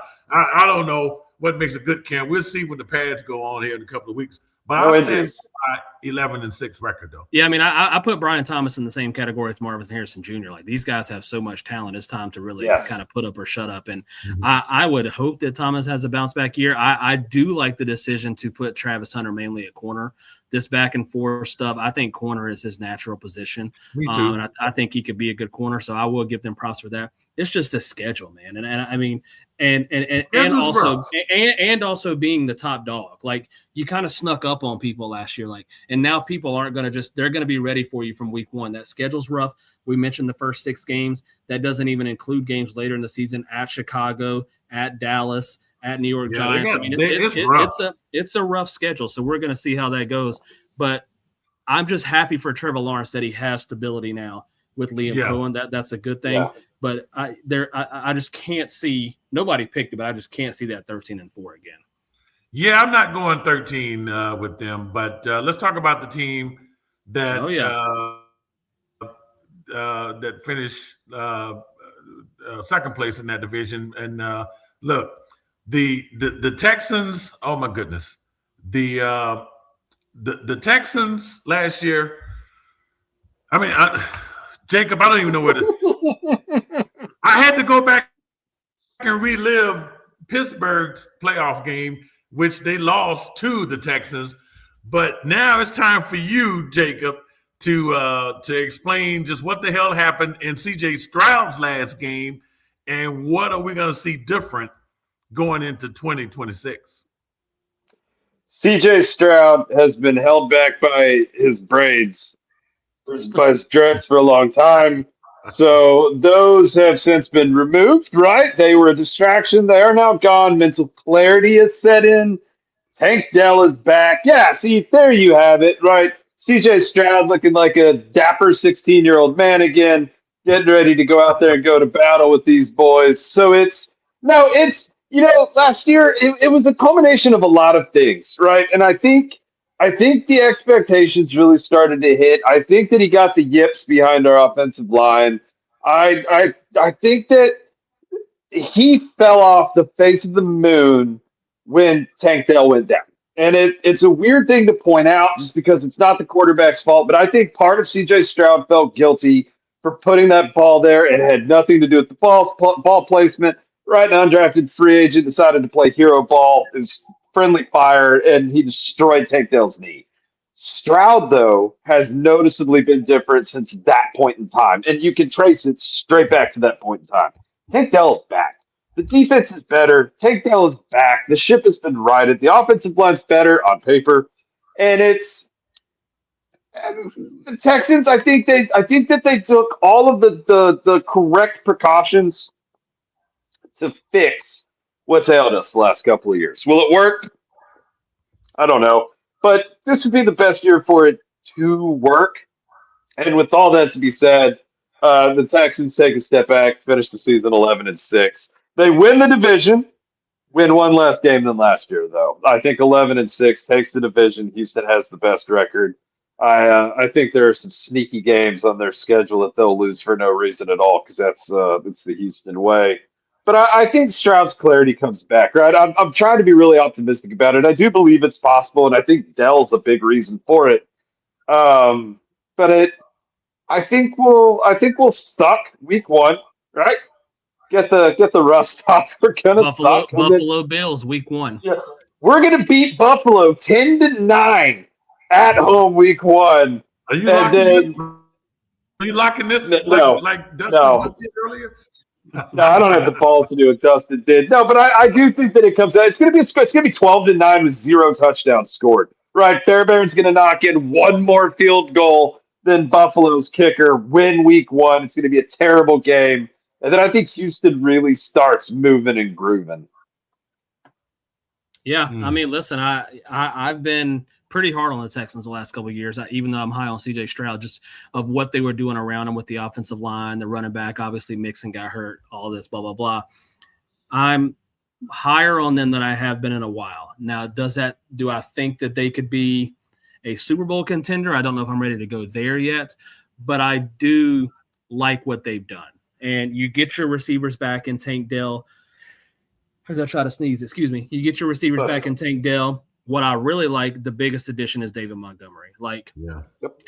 don't know what makes a good camp. We'll see when the pads go on here in a couple of weeks. But I'll stand by 11-6 record, though.
Yeah, I mean, I put Brian Thomas in the same category as Marvin Harrison Jr. Like, these guys have so much talent. It's time to really kind of put up or shut up. And I would hope that Thomas has a bounce back year. I do like the decision to put Travis Hunter mainly at corner. This back and forth stuff, I think corner is his natural position.
Me too.
And I think he could be a good corner, so I will give them props for that. It's just a schedule, man. And I mean, and also being the top dog. Like, you kind of snuck up on people last year, like, and now people aren't going to they're going to be ready for you from week one. That schedule's rough. We mentioned the first 6 games. That doesn't even include games later in the season at Chicago, at Dallas, at New York Giants. I mean, it's a rough schedule. So we're going to see how that goes. But I'm just happy for Trevor Lawrence that he has stability now with Liam Cohen. That's a good thing. Yeah. But I just can't see – nobody picked it, but I just can't see that 13-4 again.
Yeah, I'm not going 13 with them. But let's talk about the team that that finished second place in that division. And look, the Texans. Oh my goodness, the Texans last year. I mean, Jacob, I don't even know where I had to go back and relive Pittsburgh's playoff game, which they lost to the Texans. But now it's time for you, Jacob, to explain just what the hell happened in CJ Stroud's last game and what are we going to see different going into 2026.
CJ Stroud has been held back by his braids, by his dreads for a long time. So those have since been removed, right? They were a distraction. They are now gone. Mental clarity has set in. Tank Dell is back. Yeah, see, there you have it, right? CJ Stroud looking like a dapper 16-year-old man again, getting ready to go out there and go to battle with these boys. So last year, it was a culmination of a lot of things, right? And I think I think the expectations really started to hit. I think that he got the yips behind our offensive line. I think that he fell off the face of the moon when Tank Dell went down. And it's a weird thing to point out just because it's not the quarterback's fault, but I think part of CJ Stroud felt guilty for putting that ball there. It had nothing to do with the ball placement. Right, an undrafted free agent decided to play hero ball, is friendly fire, and he destroyed Tank Dell's knee. Stroud, though, has noticeably been different since that point in time, and you can trace it straight back to that point in time. Tank Dell is back. The defense is better. Tank Dell is back. The ship has been righted. The offensive line's better on paper, and it's the Texans. I think that they took all of the correct precautions to fix what's ailed us the last couple of years. Will it work? I don't know, but this would be the best year for it to work. And with all that to be said, the Texans take a step back, finish the season 11-6. They win the division, win one less game than last year, though. I think 11-6 takes the division. Houston has the best record. I think there are some sneaky games on their schedule that they'll lose for no reason at all because it's the Houston way. But I think Stroud's clarity comes back, right? I'm trying to be really optimistic about it. I do believe it's possible, and I think Dell's a big reason for it. But I think we'll suck week one, right? Get the rust off. We're gonna suck.
Buffalo Bills week one.
Yeah, we're gonna beat Buffalo 10-9 at home week one.
Are you locking this?
No,
like Dustin did earlier.
No, I don't have the balls to do what Dustin did. No, but I do think that it comes out. It's gonna be 12-9 with 0 touchdowns scored. Right, Fairbairn's gonna knock in one more field goal than Buffalo's kicker. Win week one. It's gonna be a terrible game. And then I think Houston really starts moving and grooving.
Yeah, I mean, listen, I've been pretty hard on the Texans the last couple of years, even though I'm high on CJ Stroud, just of what they were doing around him with the offensive line, the running back. Obviously, Mixon got hurt, all this, blah, blah, blah. I'm higher on them than I have been in a while. Now, do I think that they could be a Super Bowl contender? I don't know if I'm ready to go there yet, but I do like what they've done. And you get your receivers back in Tank Dell. As I try to sneeze, excuse me. You get your receivers back in Tank Dell. What I really like, the biggest addition is David Montgomery.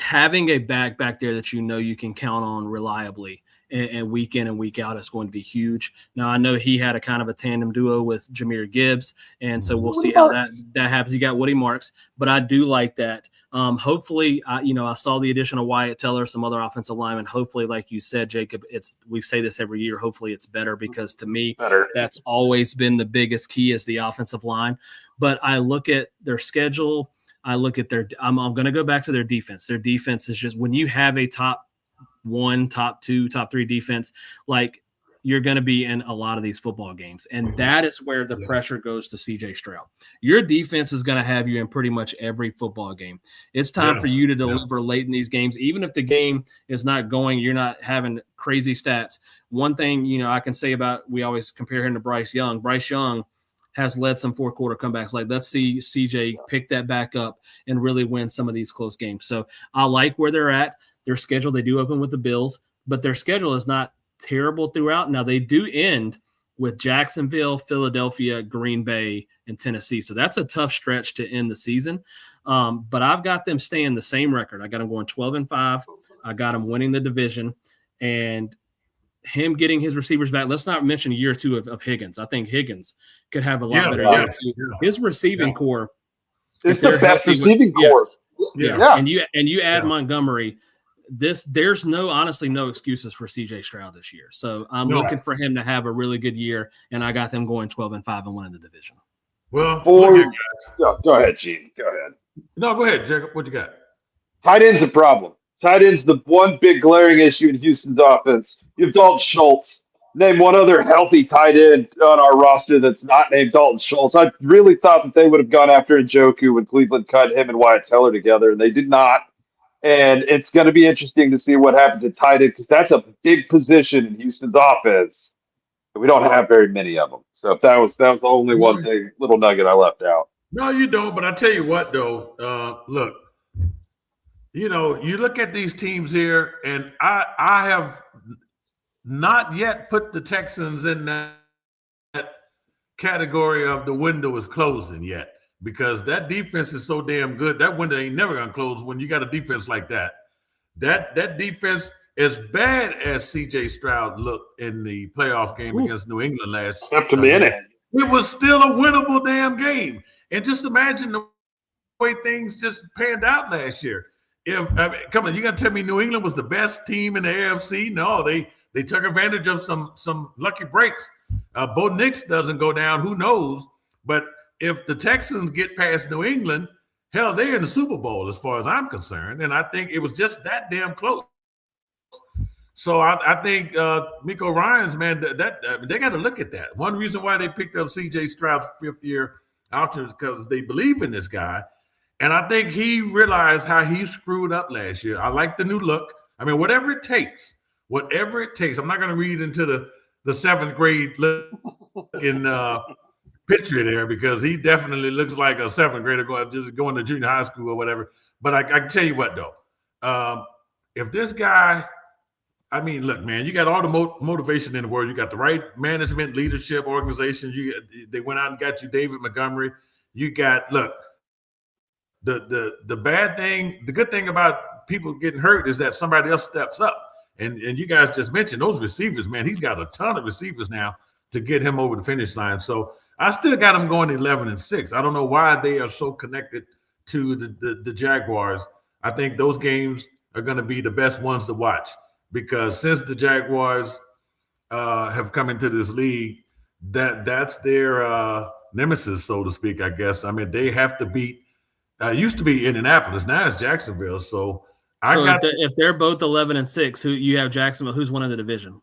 Having a back there that you can count on reliably and week in and week out is going to be huge. Now, I know he had a kind of a tandem duo with Jahmyr Gibbs, and so we'll see how that happens. He got Woody Marks, but I do like that. Hopefully, I saw the addition of Wyatt Teller, some other offensive linemen. Hopefully, like you said, Jacob, we say this every year. Hopefully, it's better because to me, that's always been the biggest key is the offensive line. But I look at their schedule. I look at I'm going to go back to their defense. Their defense is just when you have a top 1, top 2, top 3 defense, like you're going to be in a lot of these football games. And that is where the pressure goes to CJ Stroud. Your defense is going to have you in pretty much every football game. It's time for you to deliver late in these games. Even if the game is not going, you're not having crazy stats. One thing, I can say about, we always compare him to Bryce Young. Bryce Young has led some fourth quarter comebacks. Like, let's see CJ pick that back up and really win some of these close games. So I like where they're at. Their schedule, they do open with the Bills, but their schedule is not terrible throughout. Now, they do end with Jacksonville, Philadelphia, Green Bay, and Tennessee. So that's a tough stretch to end the season. But I've got them staying the same record. I got them going 12-5. I got them winning the division. And him getting his receivers back, let's not mention a year or two of Higgins. I think Higgins could have a lot better year too. His receiving core
is the best receiving core.
Yes. Yeah. And you add Montgomery. There's honestly no excuses for CJ Stroud this year. So I'm looking for him to have a really good year, and I got them going 12-5 and winning the division.
Well,
go ahead, Gene. Go ahead.
No, go ahead, Jacob. What you got?
Tight end's a problem. Tight end's the one big glaring issue in Houston's offense. You have Dalton Schultz. Name one other healthy tight end on our roster that's not named Dalton Schultz. I really thought that they would have gone after Njoku when Cleveland cut him and Wyatt Teller together, and they did not. And it's going to be interesting to see what happens at tight end because that's a big position in Houston's offense. We don't have very many of them. So if that was the only one thing, little nugget I left out.
No, you don't. But I tell you what, though, look, you look at these teams here, and I have not yet put the Texans in that category of the window is closing yet, because that defense is so damn good. That window ain't never gonna close when you got a defense like that. That defense, as bad as CJ Stroud looked in the playoff game against New England last year, it was still a winnable damn game. And just imagine the way things just panned out last year. Come on, you gonna tell me New England was the best team in the AFC? No, they took advantage of some lucky breaks. Bo Nix doesn't go down, who knows? But if the Texans get past New England, hell, they're in the Super Bowl as far as I'm concerned. And I think it was just that damn close. So I think Miko Ryans, man, they got to look at that. One reason why they picked up CJ Stroud's fifth-year option is because they believe in this guy. And I think he realized how he screwed up last year. I like the new look. I mean, whatever it takes. I'm not going to read into the seventh grade looking picture there, because he definitely looks like a seventh grader going to junior high school or whatever. But I can tell you what, though. If this guy – I mean, look, man, you got all the motivation in the world. You got the right management, leadership, organization. They went out and got you David Montgomery. You got, look, the bad thing, the good thing about people getting hurt is that somebody else steps up. And you guys just mentioned those receivers, man. He's got a ton of receivers now to get him over the finish line. So I still got him going 11-6. I don't know why they are so connected to the Jaguars. I think those games are going to be the best ones to watch, because since the Jaguars have come into this league, that's their nemesis, so to speak, I guess. I mean, they have to beat used to be Indianapolis, now it's Jacksonville. So
if they're both 11-6, who you have Jacksonville, who's winning the division?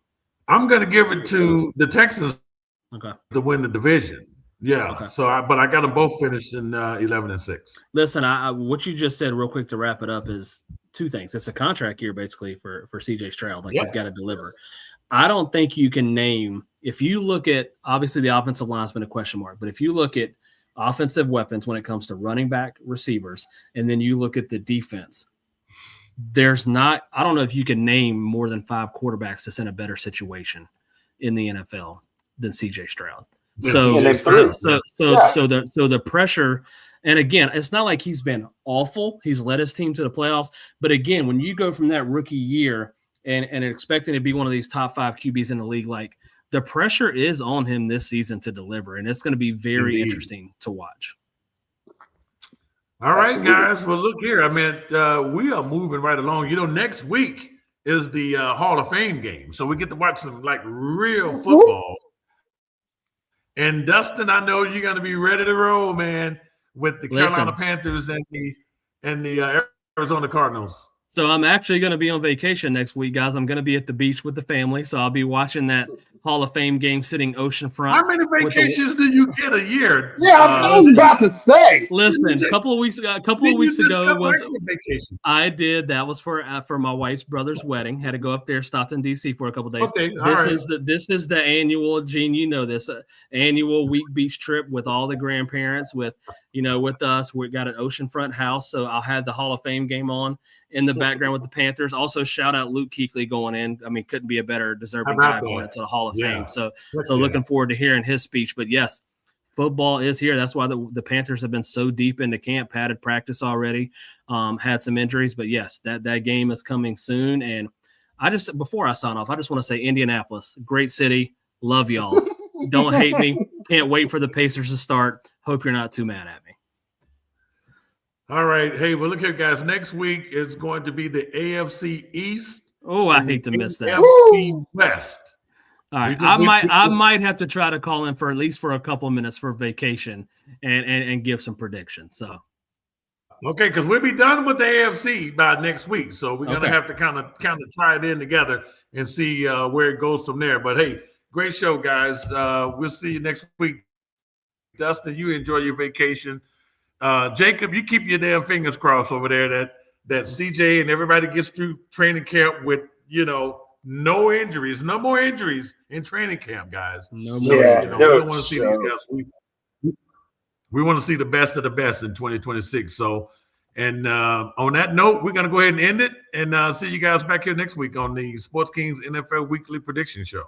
I'm going to give it to the Texans to win the division. Yeah. Okay. So, but I got them both finished in 11-6.
Listen, what you just said real quick to wrap it up is two things. It's a contract year basically for CJ Stroud. He's got to deliver. I don't think you can name, if you look at, obviously the offensive line's been a question mark, but if you look at offensive weapons when it comes to running back, receivers, and then you look at the defense, I don't know if you can name more than 5 quarterbacks that's in a better situation in the NFL than CJ Stroud. So the pressure, and again, it's not like he's been awful. He's led his team to the playoffs. But again, when you go from that rookie year and expecting to be one of these top 5 QBs in the league, like, the pressure is on him this season to deliver, and it's going to be very interesting to watch.
All right, guys. Well, look here. I mean, we are moving right along. Next week is the Hall of Fame game, so we get to watch some real football. And Dustin, I know you're going to be ready to roll, man, with the Carolina Panthers and the Arizona Cardinals.
So I'm actually going to be on vacation next week, guys. I'm going to be at the beach with the family, so I'll be watching that Hall of Fame game sitting oceanfront.
How many vacations do you get a year?
Yeah, I was about to say.
Listen, a couple of weeks ago was vacation. I did. That was for my wife's brother's wedding. Had to go up there, stopped in DC for a couple of days.
Okay,
this is the annual, Gene, you know this, annual week beach trip with all the grandparents, with us. We got an oceanfront house, so I'll have the Hall of Fame game on in the background with the Panthers. Also, shout out Luke Kuechly going in. I mean, couldn't be a better deserving guy going into the Hall of Fame. So looking forward to hearing his speech. But yes, football is here. That's why the Panthers have been so deep into camp, padded practice already, had some injuries. But yes, that game is coming soon. And before I sign off, I just want to say Indianapolis, great city. Love y'all. Don't hate me. Can't wait for the Pacers to start. Hope you're not too mad at me.
All right. Hey, well, look here, guys. Next week is going to be the AFC East.
Oh, I hate to miss that.
AFC West.
All right. I might have to try to call in for at least for a couple of minutes for vacation and give some predictions. So.
Okay, because we'll be done with the AFC by next week. So we're going to have to kind of tie it in together and see where it goes from there. But, hey, great show, guys. We'll see you next week. Dustin, you enjoy your vacation. Jacob, you keep your damn fingers crossed over there that CJ and everybody gets through training camp with, no injuries, no more injuries in training camp, guys.
No more.
We don't want to see these guys. We want to see the best of the best in 2026. So, and on that note, we're going to go ahead and end it and see you guys back here next week on the Sports Kings NFL Weekly Prediction Show.